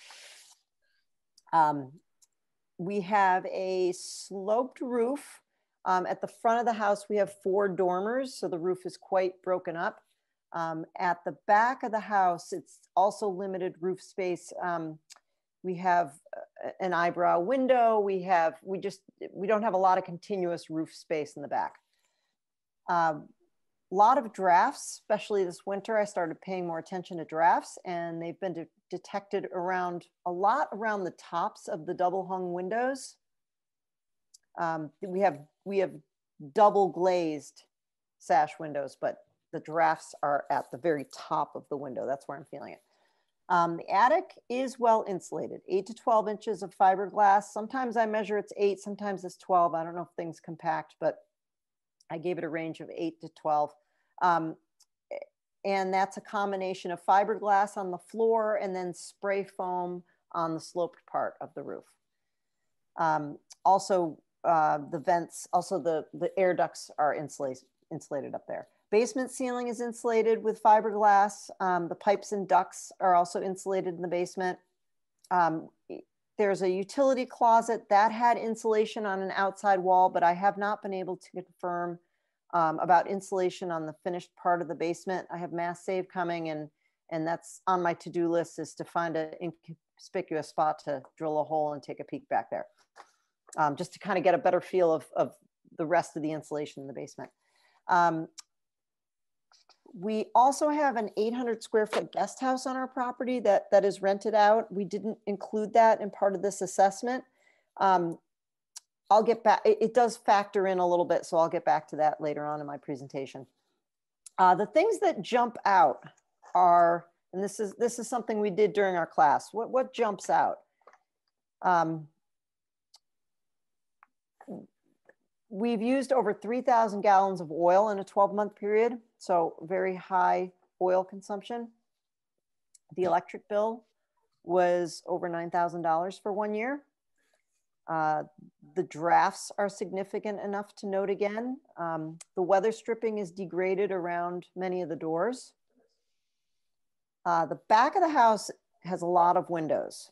We have a sloped roof. At the front of the house, we have 4 dormers, so the roof is quite broken up. At the back of the house, it's also limited roof space. We have an eyebrow window. We don't have a lot of continuous roof space in the back. A lot of drafts, especially this winter. I started paying more attention to drafts, and they've been detected around the tops of the double hung windows. We have double glazed sash windows, but the drafts are at the very top of the window. That's where I'm feeling it. The attic is well insulated, 8 to 12 inches of fiberglass. Sometimes I measure it's 8, sometimes it's 12. I don't know if things compact, but I gave it a range of 8 to 12. And that's a combination of fiberglass on the floor and then spray foam on the sloped part of the roof. Also, the vents, also the air ducts are insulated up there. Basement ceiling is insulated with fiberglass. The pipes and ducts are also insulated in the basement. There's a utility closet that had insulation on an outside wall, but I have not been able to confirm about insulation on the finished part of the basement. I have mass save coming, and that's on my to-do list, is to find an inconspicuous spot to drill a hole and take a peek back there, just to kind of get a better feel of the rest of the insulation in the basement. We also have an 800 square foot guest house on our property that is rented out. We didn't include that in part of this assessment. I'll get back, it does factor in a little bit, so I'll get back to that later on in my presentation. The things that jump out are, and this is something we did during our class. What jumps out? We've used over 3,000 gallons of oil in a 12-month period, so very high oil consumption. The electric bill was over $9,000 for 1 year. The drafts are significant enough to note again. The weather stripping is degraded around many of the doors. The back of the house has a lot of windows,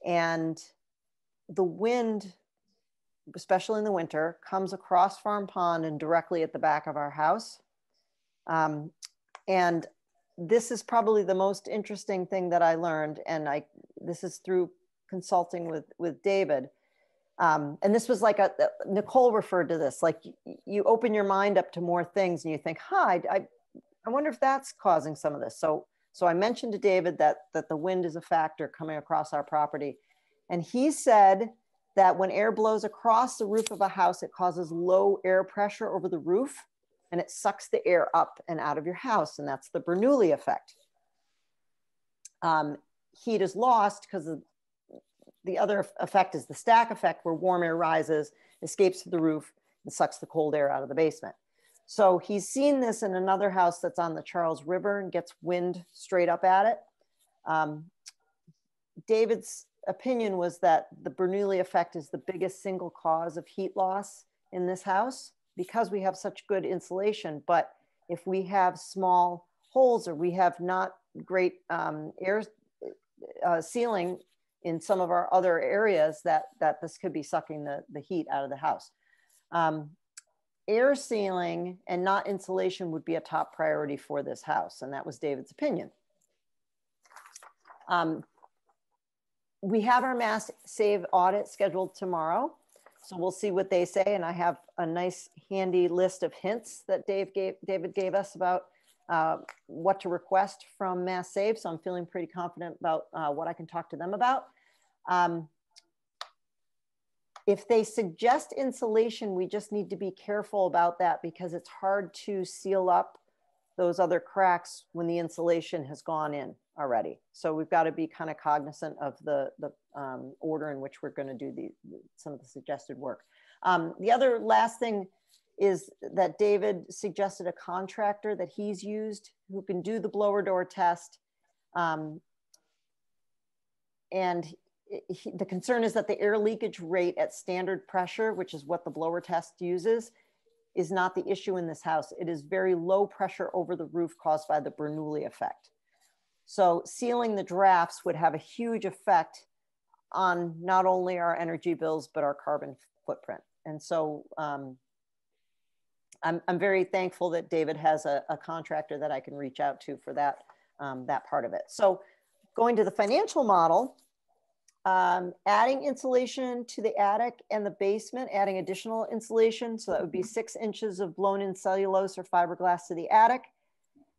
and the wind, especially in the winter, comes across Farm Pond and directly at the back of our house. And this is probably the most interesting thing that I learned, and this is through consulting with David. And this was like Nicole referred to this, like you open your mind up to more things and you think, I wonder if that's causing some of this. So I mentioned to David that the wind is a factor coming across our property. And he said that when air blows across the roof of a house, it causes low air pressure over the roof and it sucks the air up and out of your house. And that's the Bernoulli effect. Heat is lost because the other effect is the stack effect, where warm air rises, escapes to the roof, and sucks the cold air out of the basement. So he's seen this in another house that's on the Charles River and gets wind straight up at it. David's opinion was that the Bernoulli effect is the biggest single cause of heat loss in this house because we have such good insulation. But if we have small holes or we have not great air sealing in some of our other areas, that this could be sucking the heat out of the house. Air sealing and not insulation would be a top priority for this house. And that was David's opinion. We have our mass save audit scheduled tomorrow. So we'll see what they say. And I have a nice handy list of hints that David gave us about what to request from mass save. So I'm feeling pretty confident about what I can talk to them about. If they suggest insulation, we just need to be careful about that because it's hard to seal up those other cracks when the insulation has gone in already. So we've got to be kind of cognizant of the order in which we're going to do some of the suggested work. The other last thing is that David suggested a contractor that he's used who can do the blower door test. And the concern is that the air leakage rate at standard pressure, which is what the blower test uses, is not the issue in this house. It is very low pressure over the roof caused by the Bernoulli effect. So sealing the drafts would have a huge effect on not only our energy bills, but our carbon footprint. And so I'm very thankful that David has a contractor that I can reach out to for that, that part of it. So going to the financial model, adding insulation to the attic and the basement, adding additional insulation. So that would be 6 inches of blown in cellulose or fiberglass to the attic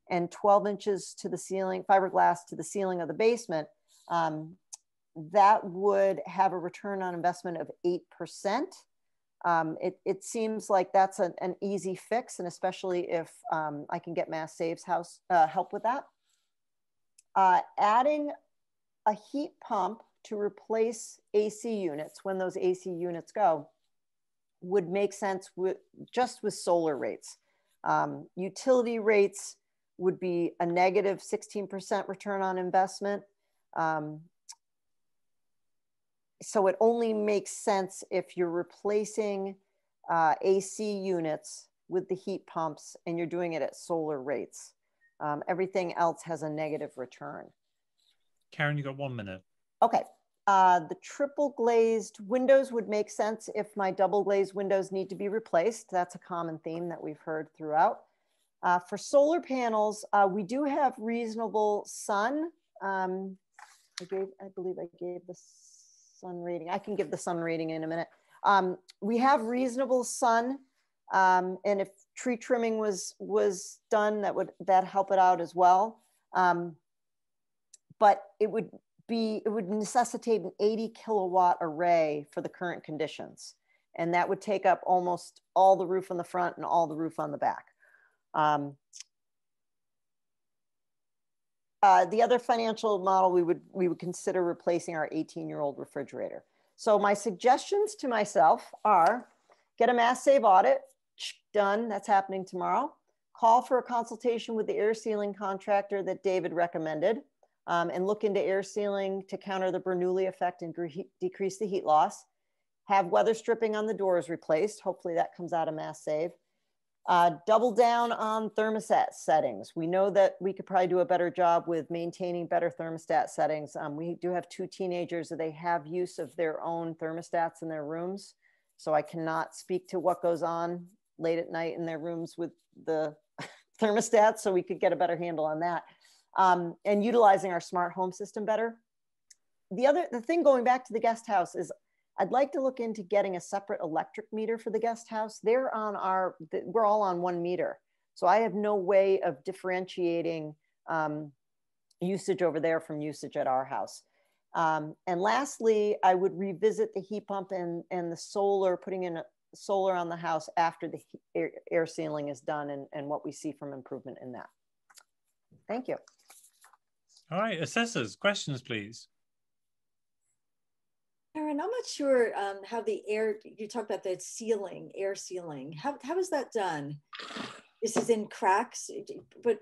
and 12 inches to the ceiling, fiberglass to the ceiling of the basement. That would have a return on investment of 8%. It seems like that's an easy fix, and especially if I can get Mass Save's house help with that. Adding a heat pump to replace AC units when those AC units go would make sense just with solar rates. Utility rates would be a negative 16% return on investment. So it only makes sense if you're replacing AC units with the heat pumps and you're doing it at solar rates. Everything else has a negative return. Karen, you got 1 minute. Okay. The triple glazed windows would make sense if my double glazed windows need to be replaced. That's a common theme that we've heard throughout. For solar panels, we do have reasonable sun. I believe I gave the sun rating. I can give the sun rating in a minute. We have reasonable sun, and if tree trimming was done, that help it out as well. But it would necessitate an 80 kilowatt array for the current conditions, and that would take up almost all the roof on the front and all the roof on the back. The other financial model we would consider replacing our 18-year-old refrigerator. So my suggestions to myself are get a Mass Save audit done. That's happening tomorrow. Call for a consultation with the air sealing contractor that David recommended, and look into air sealing to counter the Bernoulli effect and decrease the heat loss. Have weather stripping on the doors replaced. Hopefully that comes out of Mass Save. Double down on thermostat settings. We know that we could probably do a better job with maintaining better thermostat settings. We do have 2 teenagers that they have use of their own thermostats in their rooms. So I cannot speak to what goes on late at night in their rooms with the thermostats, so we could get a better handle on that. And utilizing our smart home system better. The thing going back to the guest house is I'd like to look into getting a separate electric meter for the guest house. They're on we're all on 1 meter. So I have no way of differentiating usage over there from usage at our house. And lastly, I would revisit the heat pump and the solar, putting in solar on the house after the air sealing is done, and what we see from improvement in that. Thank you. All right, assessors, questions, please. Karen, I'm not sure how the air, you talked about the sealing, air sealing. How is that done? This is in cracks, but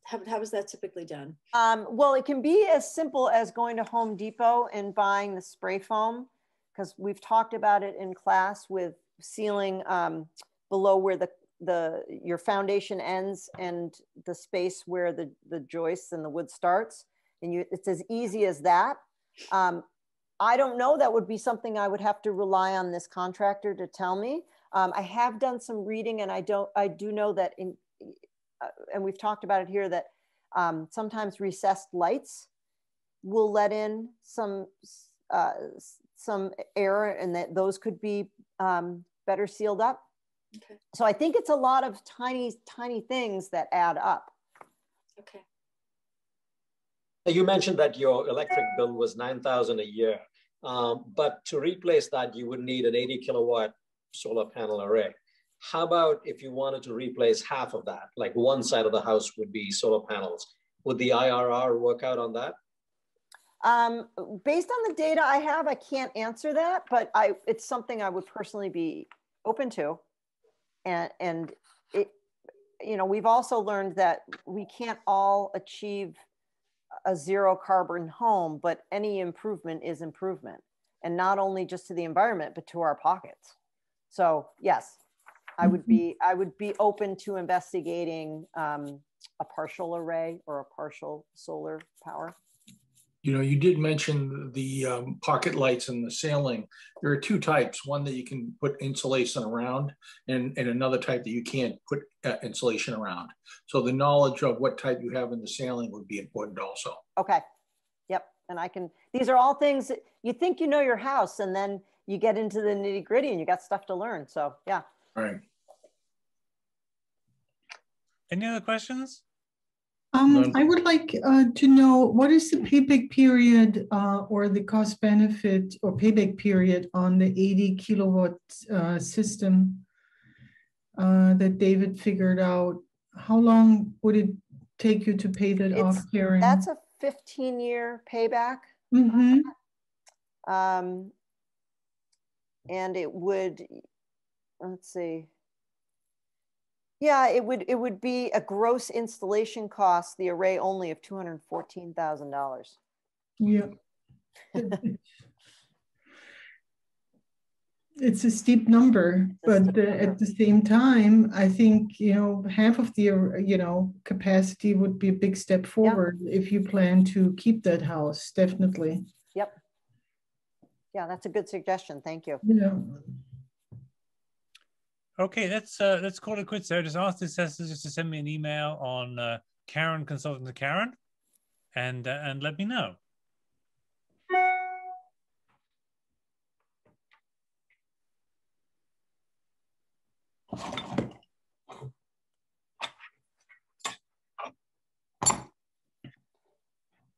how is that typically done? Well, it can be as simple as going to Home Depot and buying the spray foam, because we've talked about it in class with sealing below where your foundation ends and the space where the joists and the wood starts. And it's as easy as that. I don't know, that would be something I would have to rely on this contractor to tell me. I have done some reading, and I do know that and we've talked about it here, that sometimes recessed lights will let in some air, and that those could be better sealed up. Okay. So I think it's a lot of tiny things that add up. Okay. You mentioned that your electric bill was $9,000 a year, but to replace that, you would need an 80 kilowatt solar panel array. How about if you wanted to replace half of that, like one side of the house would be solar panels? Would the IRR work out on that? Based on the data I have, I can't answer that, but it's something I would personally be open to. And it, we've also learned that we can't all achieve a zero carbon home, but any improvement is improvement, and not only just to the environment, but to our pockets. So yes, I would be open to investigating a partial array or a partial solar power. You did mention the pocket lights and the ceiling. There are two types: one that you can put insulation around, and another type that you can't put insulation around. So the knowledge of what type you have in the ceiling would be important also. Okay. Yep. And these are all things that you think you know your house, and then you get into the nitty gritty and you got stuff to learn. So yeah. All right. Any other questions? I would like to know, what is the payback period or the cost benefit or payback period on the 80 kilowatt system that David figured out? How long would it take you to pay that off, Karen? That's a 15-year payback. Mm-hmm. And it would, let's see. Yeah, it would be a gross installation cost, the array only, of $214,000. Yeah. It's a steep number, but at the same time, I think, half of the, capacity would be a big step forward if you plan to keep that house, definitely. Yep. Yeah, that's a good suggestion. Thank you. Yeah. Okay, let's call it quits there. Just ask the assessors just to send me an email on Karen Consultant to Karen, and let me know.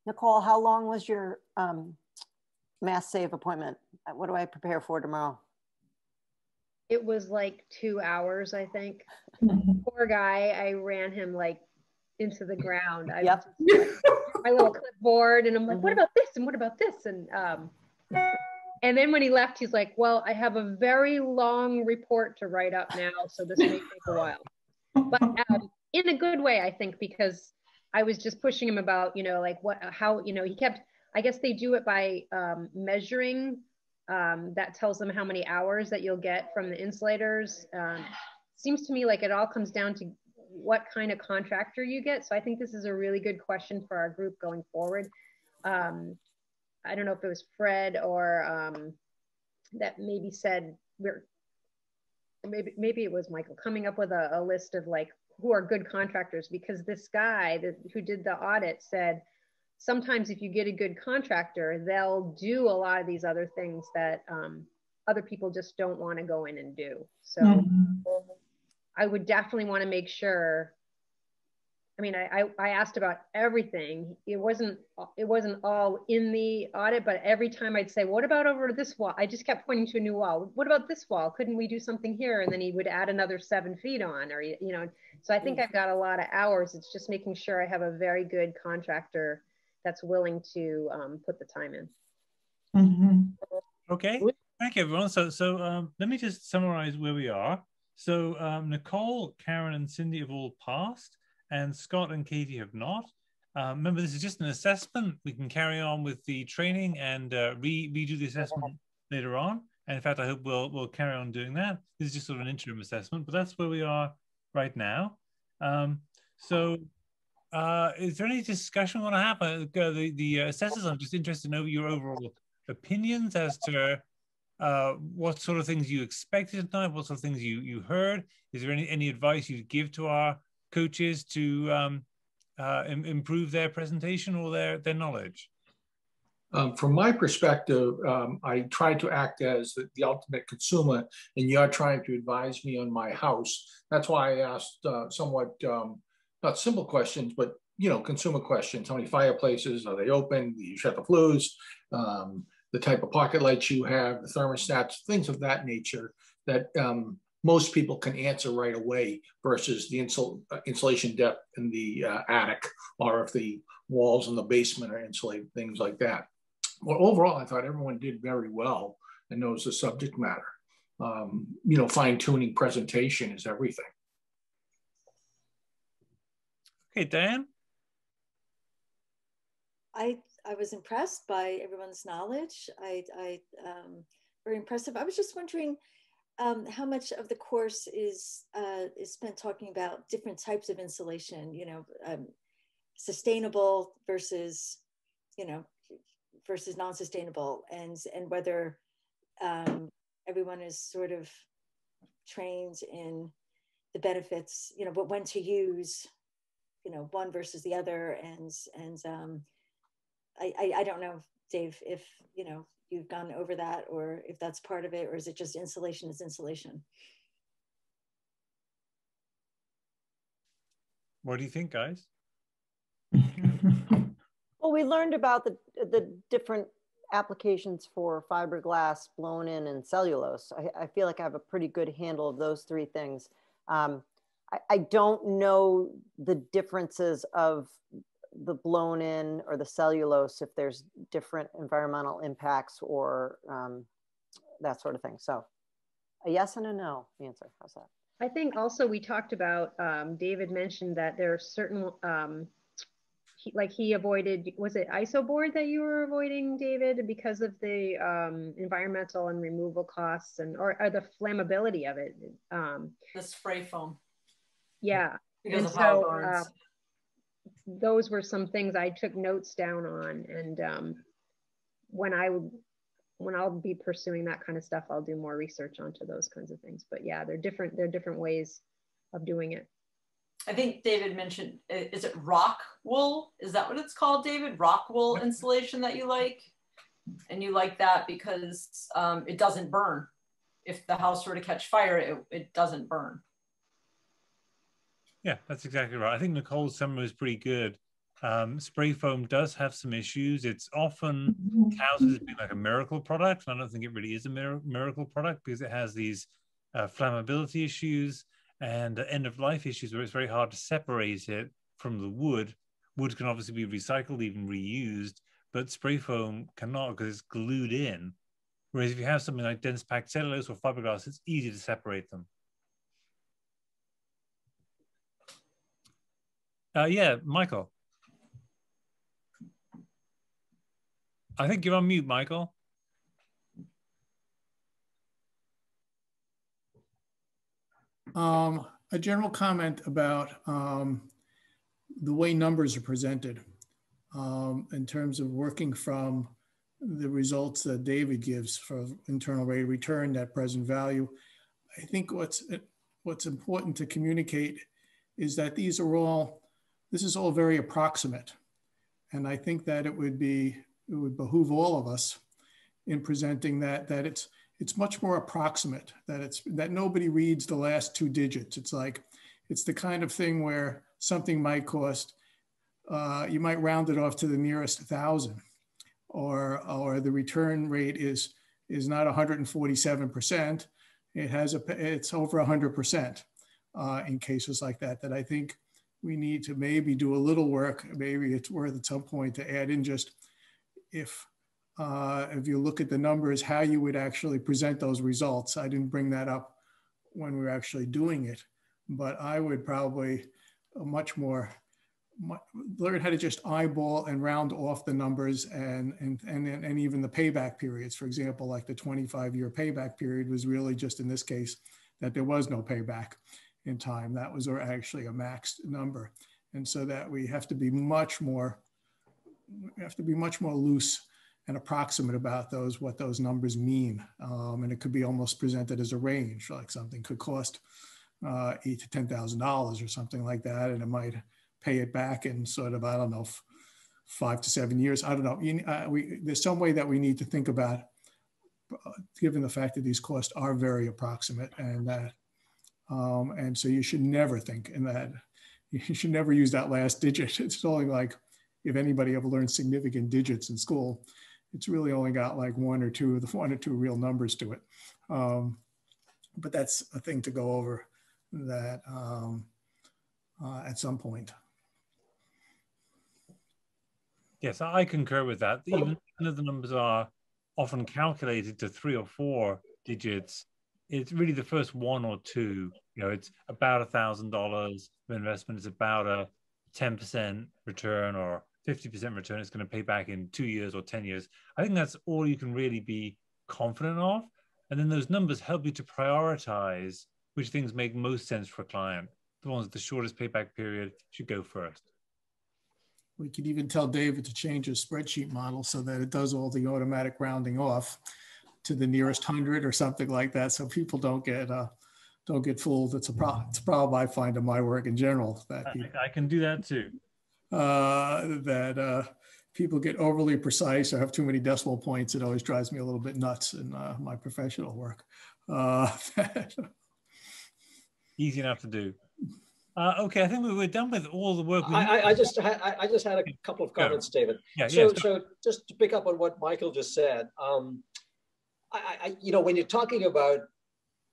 Nicole, how long was your mass save appointment? What do I prepare for tomorrow? It was like 2 hours, I think. Poor guy, I ran him like into the ground. I just, like, my little clipboard, and I'm like, what about this? And what about this? And then when he left, he's like, well, I have a very long report to write up now, so this may take a while. But in a good way, I think, because I was just pushing him about, like how he kept, I guess they do it by measuring. That tells them how many hours that you'll get from the insulators. Seems to me like it all comes down to what kind of contractor you get. So I think this is a really good question for our group going forward. I don't know if it was Fred or that maybe said maybe it was Michael coming up with a list of like who are good contractors, because this guy who did the audit said sometimes if you get a good contractor, they'll do a lot of these other things that other people just don't want to go in and do. So I would definitely want to make sure. I mean, I asked about everything. It wasn't all in the audit, but every time I'd say, what about over this wall? I just kept pointing to a new wall. What about this wall? Couldn't we do something here? And then he would add another 7 feet on, or, you know, so I think I've got a lot of hours. It's just making sure I have a very good contractor that's willing to put the time in. Okay, thank you, everyone. So let me just summarize where we are. So Nicole, Karen, and Cindy have all passed, and Scott and Katie have not. Remember, this is just an assessment. We can carry on with the training and redo the assessment later on. And in fact, I hope we'll carry on doing that. This is just sort of an interim assessment, but that's where we are right now. Is there any discussion going to happen? The assessors, I'm just interested to know your overall opinions as to what sort of things you expected tonight, what sort of things you heard. Is there any advice you'd give to our coaches to improve their presentation or their knowledge? From my perspective, I try to act as the ultimate consumer, and you're trying to advise me on my house. That's why I asked somewhat not simple questions, but consumer questions. How many fireplaces are they open? Do you shut the flues? The type of pocket lights you have, the thermostats, things of that nature that most people can answer right away versus the insulation depth in the attic, or if the walls in the basement are insulated, things like that. Well, overall, I thought everyone did very well and knows the subject matter. Fine-tuning presentation is everything. Okay, Diane? I was impressed by everyone's knowledge. Very impressive. I was just wondering how much of the course is spent talking about different types of insulation, sustainable versus, versus non-sustainable, and whether everyone is sort of trained in the benefits, but when to use, one versus the other, and I don't know, Dave, if you've gone over that, or if that's part of it, or is it just insulation is insulation? What do you think, guys? Well, we learned about the different applications for fiberglass, blown in, and cellulose. I feel like I have a pretty good handle of those three things. I don't know the differences of the blown in or the cellulose, if there's different environmental impacts or that sort of thing. So a yes and a no answer. How's that? I think also we talked about, David mentioned that there are certain, he avoided, was it isoboard that you were avoiding, David, because of the environmental and removal costs, or the flammability of it? The spray foam. Yeah. Because of how it burns. Those were some things I took notes down on, and when I'll be pursuing that kind of stuff, I'll do more research onto those kinds of things. But yeah, they're different ways of doing it. I think David mentioned, is it rock wool? Is that what it's called, David? Rock wool insulation that you like? And you like that because it doesn't burn. If the house were to catch fire, it doesn't burn. Yeah, that's exactly right. I think Nicole's summary is pretty good. Spray foam does have some issues. It's often touted as being like a miracle product, and I don't think it really is a miracle product, because it has these flammability issues and end-of-life issues where it's very hard to separate it from the wood. Wood can obviously be recycled, even reused, but spray foam cannot, because it's glued in. Whereas if you have something like dense packed cellulose or fiberglass, it's easy to separate them. Yeah, Michael. I think you're on mute, Michael. A general comment about the way numbers are presented in terms of working from the results that David gives for internal rate of return, net present value. I think what's important to communicate is that this is all very approximate. And I think that it would behoove all of us in presenting that it's it's much more approximate, that nobody reads the last 2 digits. It's like, it's the kind of thing where something might cost, you might round it off to the nearest 1,000, or the return rate is not 147%. It's over 100% in cases like that, that I think we need to maybe do a little work. Maybe it's worth at some point to add in just if you look at the numbers, how you would actually present those results. I didn't bring that up when we were actually doing it, but I would probably learn how to just eyeball and round off the numbers and even the payback periods. For example, like the 25-year payback period was really just in this case that there was no payback in time. That was actually a maxed number. And so that we have to be much more loose and approximate about what those numbers mean. And it could be almost presented as a range, like something could cost $8,000 to $10,000 or something like that. And it might pay it back in sort of, I don't know, 5 to 7 years. I don't know. There's some way that we need to think about, given the fact that these costs are very approximate, and so you should never think in that. You should never use that last digit. It's only like, if anybody ever learned significant digits in school, it's really only got like one or two real numbers to it. But that's a thing to go over that at some point. Yes, I concur with that. Even though the numbers are often calculated to 3 or 4 digits, it's really the first 1 or 2. You know, it's about $1,000 of investment. It's about a 10% return or 50% return. It's going to pay back in 2 years or 10 years. I think that's all you can really be confident of. And then those numbers help you to prioritize which things make most sense for a client. The ones with the shortest payback period should go first. We could even tell David to change his spreadsheet model so that it does all the automatic rounding off to the nearest 100 or something like that, so people don't get fooled. It's a problem I find in my work in general. That I can do that too. People get overly precise or have too many decimal points. It always drives me a little bit nuts in my professional work. Easy enough to do. Okay, I think we're done with all the work. I just had a couple of comments, David. So just to pick up on what Michael just said, when you're talking about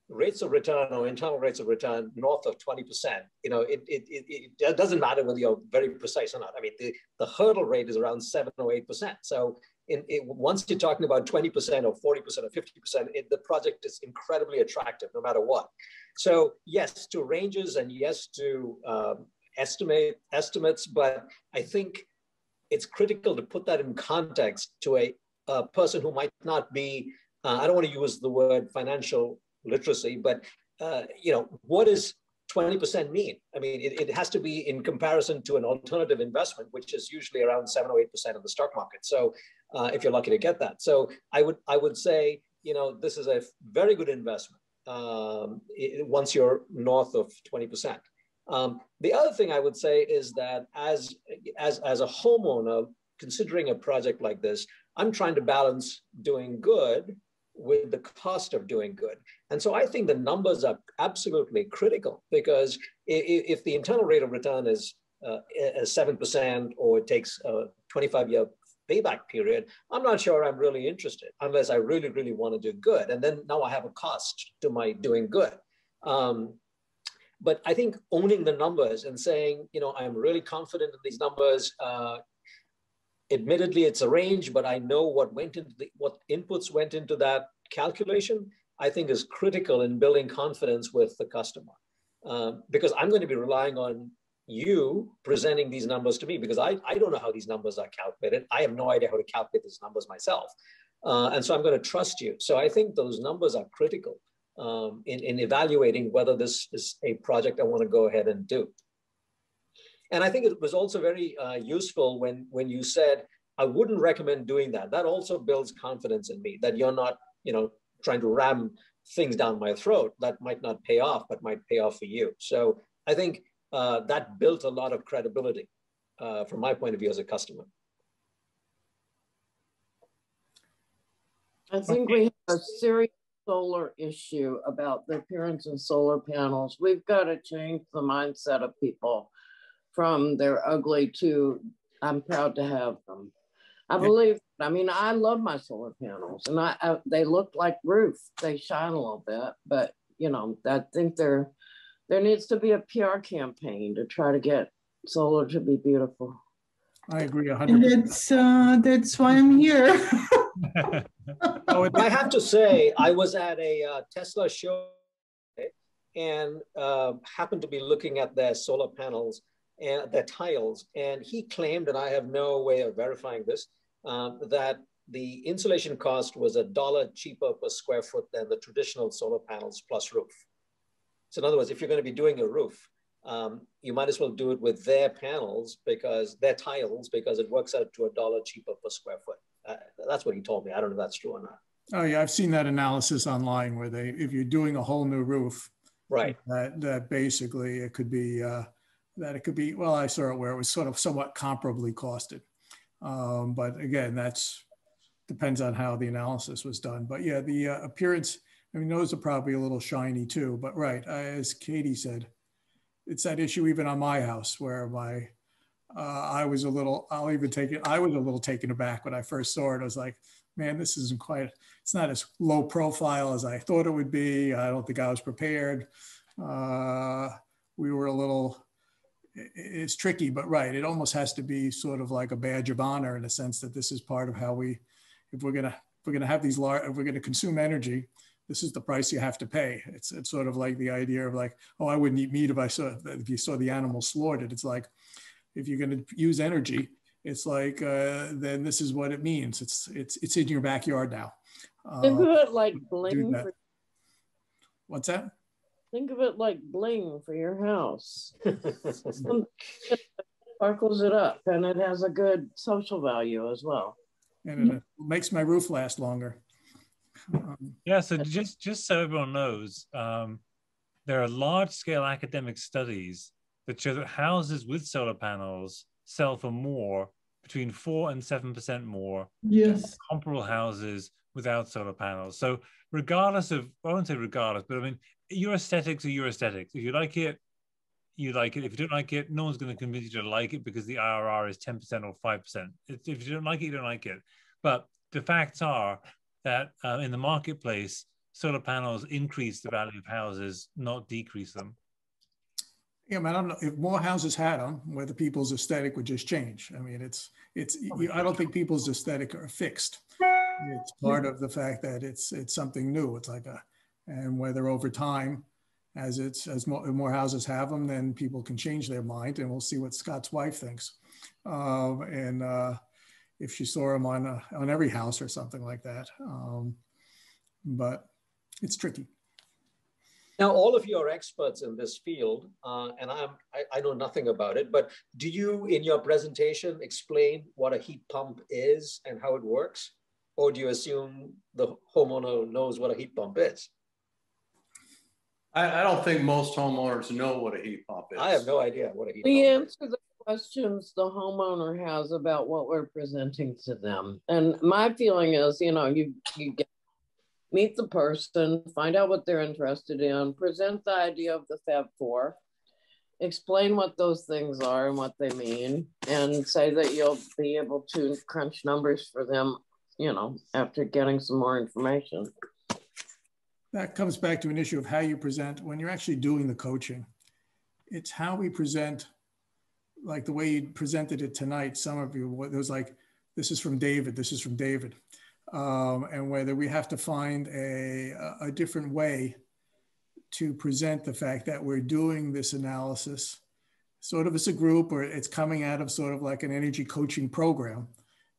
rates of return or internal rates of return north of 20%, it doesn't matter whether you're very precise or not. I mean, the hurdle rate is around 7 or 8%. So once you're talking about 20% or 40% or 50%, the project is incredibly attractive no matter what. So yes to ranges and yes to estimates, but I think it's critical to put that in context to a person who might not be, I don't want to use the word financial literacy, but what does 20% mean? I mean, it has to be in comparison to an alternative investment, which is usually around 7 or 8% of the stock market. So if you're lucky to get that. So I would say, this is a very good investment once you're north of 20%. The other thing I would say is that as a homeowner, considering a project like this, I'm trying to balance doing good with the cost of doing good. And so I think the numbers are absolutely critical, because if the internal rate of return is 7% or it takes a 25-year payback period, I'm not sure I'm really interested unless I really, really want to do good. And then now I have a cost to my doing good. But I think owning the numbers and saying, I'm really confident in these numbers. Admittedly, it's a range, but I know what inputs went into that calculation, I think is critical in building confidence with the customer. Because I'm going to be relying on you presenting these numbers to me, because I don't know how these numbers are calculated. I have no idea how to calculate these numbers myself. And so I'm going to trust you. So I think those numbers are critical in evaluating whether this is a project I want to go ahead and do. And I think it was also very useful when you said, I wouldn't recommend doing that. That also builds confidence in me, that you're not, trying to ram things down my throat that might not pay off, but might pay off for you. So I think that built a lot of credibility from my point of view as a customer. I think we have a serious solar issue about the appearance of solar panels. We've got to change the mindset of people from they're ugly to I'm proud to have them. I believe, I mean, I love my solar panels and they look like roof. They shine a little bit, but you know, I think there needs to be a PR campaign to try to get solar to be beautiful. I agree 100%. And that's why I'm here. I have to say, I was at a Tesla show and happened to be looking at their solar panels and their tiles. And he claimed, and I have no way of verifying this, that the insulation cost was $1 cheaper per square foot than the traditional solar panels plus roof. So in other words, if you're going to be doing a roof, you might as well do it with their panels because their tiles, because it works out to $1 cheaper per square foot. That's what he told me. I don't know if that's true or not. Oh yeah, I've seen that analysis online where if you're doing a whole new roof, right? That basically it could be well, I saw it where it was sort of somewhat comparably costed, but again, depends on how the analysis was done. But yeah, the appearance. I mean, those are probably a little shiny too. But right, as Katie said, it's that issue even on my house where I was a little taken aback when I first saw it. I was like, man, this isn't quite, it's not as low profile as I thought it would be. I don't think I was prepared. We were a little, it's tricky, but right. It almost has to be sort of like a badge of honor in a sense that this is part of how if we're going to have these large, if we're going to consume energy, this is the price you have to pay. It's sort of like the idea of like, oh, I wouldn't eat meat if you saw the animal slaughtered. It's like, if you're going to use energy, it's like, then this is what it means. It's in your backyard now. Think of it like bling. What's that? Think of it like bling for your house. Sparkles it up and it has a good social value as well. And it makes my roof last longer. Yeah, so just so everyone knows, there are large-scale academic studies that show that houses with solar panels sell for more, between 4 and 7% more, than comparable houses without solar panels. So regardless of, I won't say regardless, but I mean, your aesthetics are your aesthetics. If you like it, you like it. If you don't like it, no one's going to convince you to like it because the IRR is 10% or 5%. If you don't like it, you don't like it. But the facts are that in the marketplace, solar panels increase the value of houses, not decrease them. Yeah, man, I don't know if more houses had them, whether people's aesthetic would just change. I mean, I don't think people's aesthetic are fixed. It's part of the fact that it's something new. It's like and whether over time, as more houses have them, then people can change their mind, and we'll see what Scott's wife thinks. If she saw them on every house or something like that. But it's tricky. Now, all of you are experts in this field, and I know nothing about it, but do you, in your presentation, explain what a heat pump is and how it works? Or do you assume the homeowner knows what a heat pump is? I don't think most homeowners know what a heat pump is. I have no idea what a heat pump is. We answer the questions the homeowner has about what we're presenting to them. And my feeling is, you know, you meet the person, find out what they're interested in, present the idea of the Fab Four, explain what those things are and what they mean, and say that you'll be able to crunch numbers for them, you know, after getting some more information. That comes back to an issue of how you present when you're actually doing the coaching. It's how we present, like the way you presented it tonight. Some of you, it was like, this is from David, this is from David. And whether we have to find a different way to present the fact that we're doing this analysis sort of as a group, or it's coming out of sort of like an energy coaching program,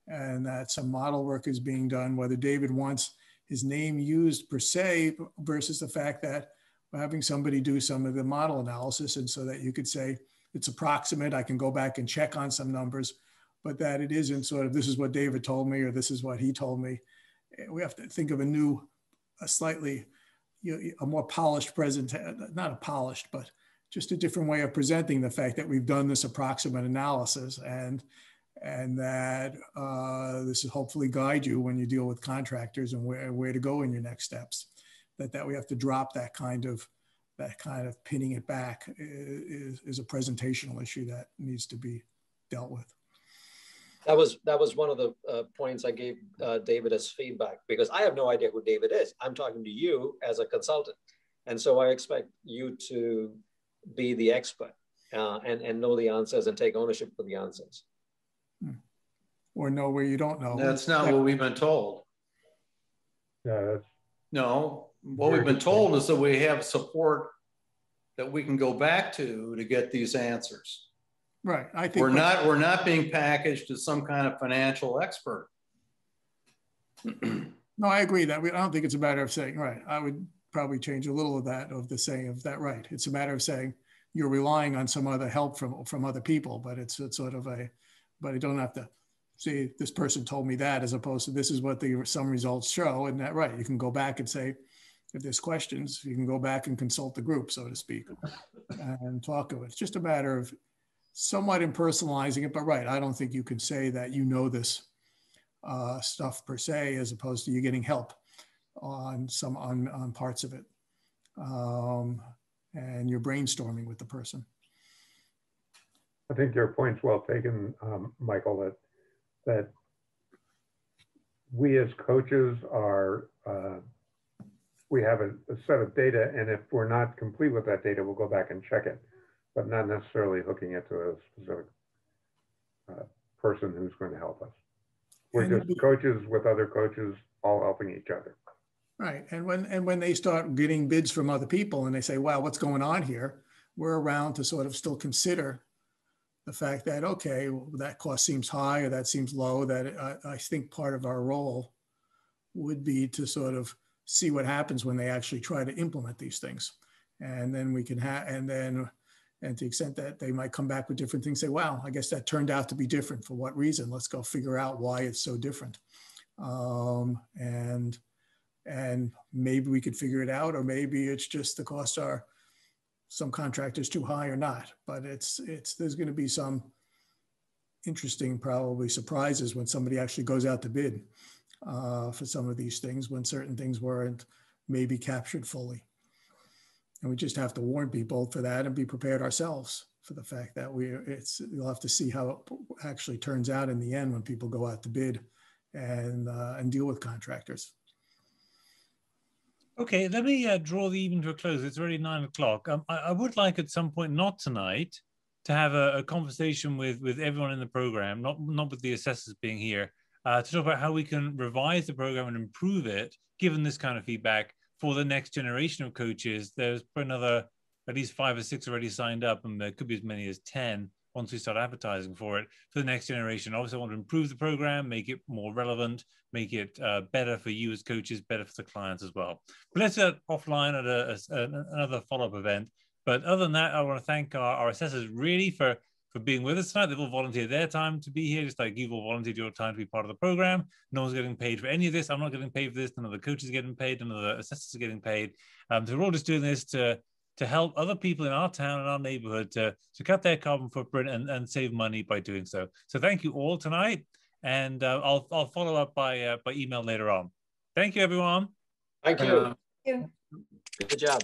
and that some model work is being done, whether David wants his name used per se versus the fact that we're having somebody do some of the model analysis, and so that you could say it's approximate, I can go back and check on some numbers, but that it isn't sort of, this is what David told me, or this is what he told me. We have to think of a slightly, a more polished not a polished, but just a different way of presenting the fact that we've done this approximate analysis, and that this will hopefully guide you when you deal with contractors and where to go in your next steps. that we have to drop that kind of pinning it back is a presentational issue that needs to be dealt with. That was one of the points I gave David as feedback, because I have no idea who David is. I'm talking to you as a consultant. And so I expect you to be the expert and know the answers and take ownership for the answers. Or know where you don't know. That's not what we've been told. Yeah, no, what we've been told is that we have support that we can go back to get these answers. Right. I think we're not being packaged as some kind of financial expert. No, I agree that I don't think it's a matter of saying, right. I would probably change a little of that, of the saying of that, right. It's a matter of saying you're relying on some other help from other people, but it's sort of but I don't have to say this person told me that, as opposed to this is what some results show. And that, right, you can go back and say, if there's questions, you can go back and consult the group, so to speak, and talk of it. It's just a matter of somewhat impersonalizing it, but right, I don't think you can say that you know this stuff per se, as opposed to you getting help on parts of it, and you're brainstorming with the person. I think your point's well taken, Michael, that we as coaches are, we have a set of data, and if we're not complete with that data, we'll go back and check it, but not necessarily hooking it to a specific person who's going to help us. We're just coaches with other coaches, all helping each other. Right, and when they start getting bids from other people and they say, wow, what's going on here? We're around to sort of still consider the fact that, okay, well, that cost seems high or that seems low, that I think part of our role would be to sort of see what happens when they actually try to implement these things. And then we can and to the extent that they might come back with different things, say, wow, I guess that turned out to be different. For what reason? Let's go figure out why it's so different. And maybe we could figure it out, or maybe it's just the costs are some contractors too high or not. But there's going to be some interesting, probably surprises when somebody actually goes out to bid for some of these things, when certain things weren't maybe captured fully. And we just have to warn people for that and be prepared ourselves for the fact that you'll have to see how it actually turns out in the end when people go out to bid and deal with contractors. Okay, let me draw the evening to a close. It's already 9 o'clock. I would like at some point, not tonight, to have a conversation with everyone in the program, not with the assessors being here, to talk about how we can revise the program and improve it, given this kind of feedback, for the next generation of coaches. There's another, at least 5 or 6 already signed up, and there could be as many as 10 once we start advertising for it for the next generation. Obviously, I want to improve the program, make it more relevant, make it better for you as coaches, better for the clients as well. But let's do that offline at another follow-up event. But other than that, I want to thank our assessors really for being with us tonight. They've all volunteered their time to be here, just like you've all volunteered your time to be part of the program. No one's getting paid for any of this. I'm not getting paid for this. None of the coaches are getting paid. None of the assessors are getting paid. So we're all just doing this to help other people in our town and our neighborhood to cut their carbon footprint and save money by doing so. So thank you all tonight. And I'll follow up by email later on. Thank you, everyone. Thank you. Good job.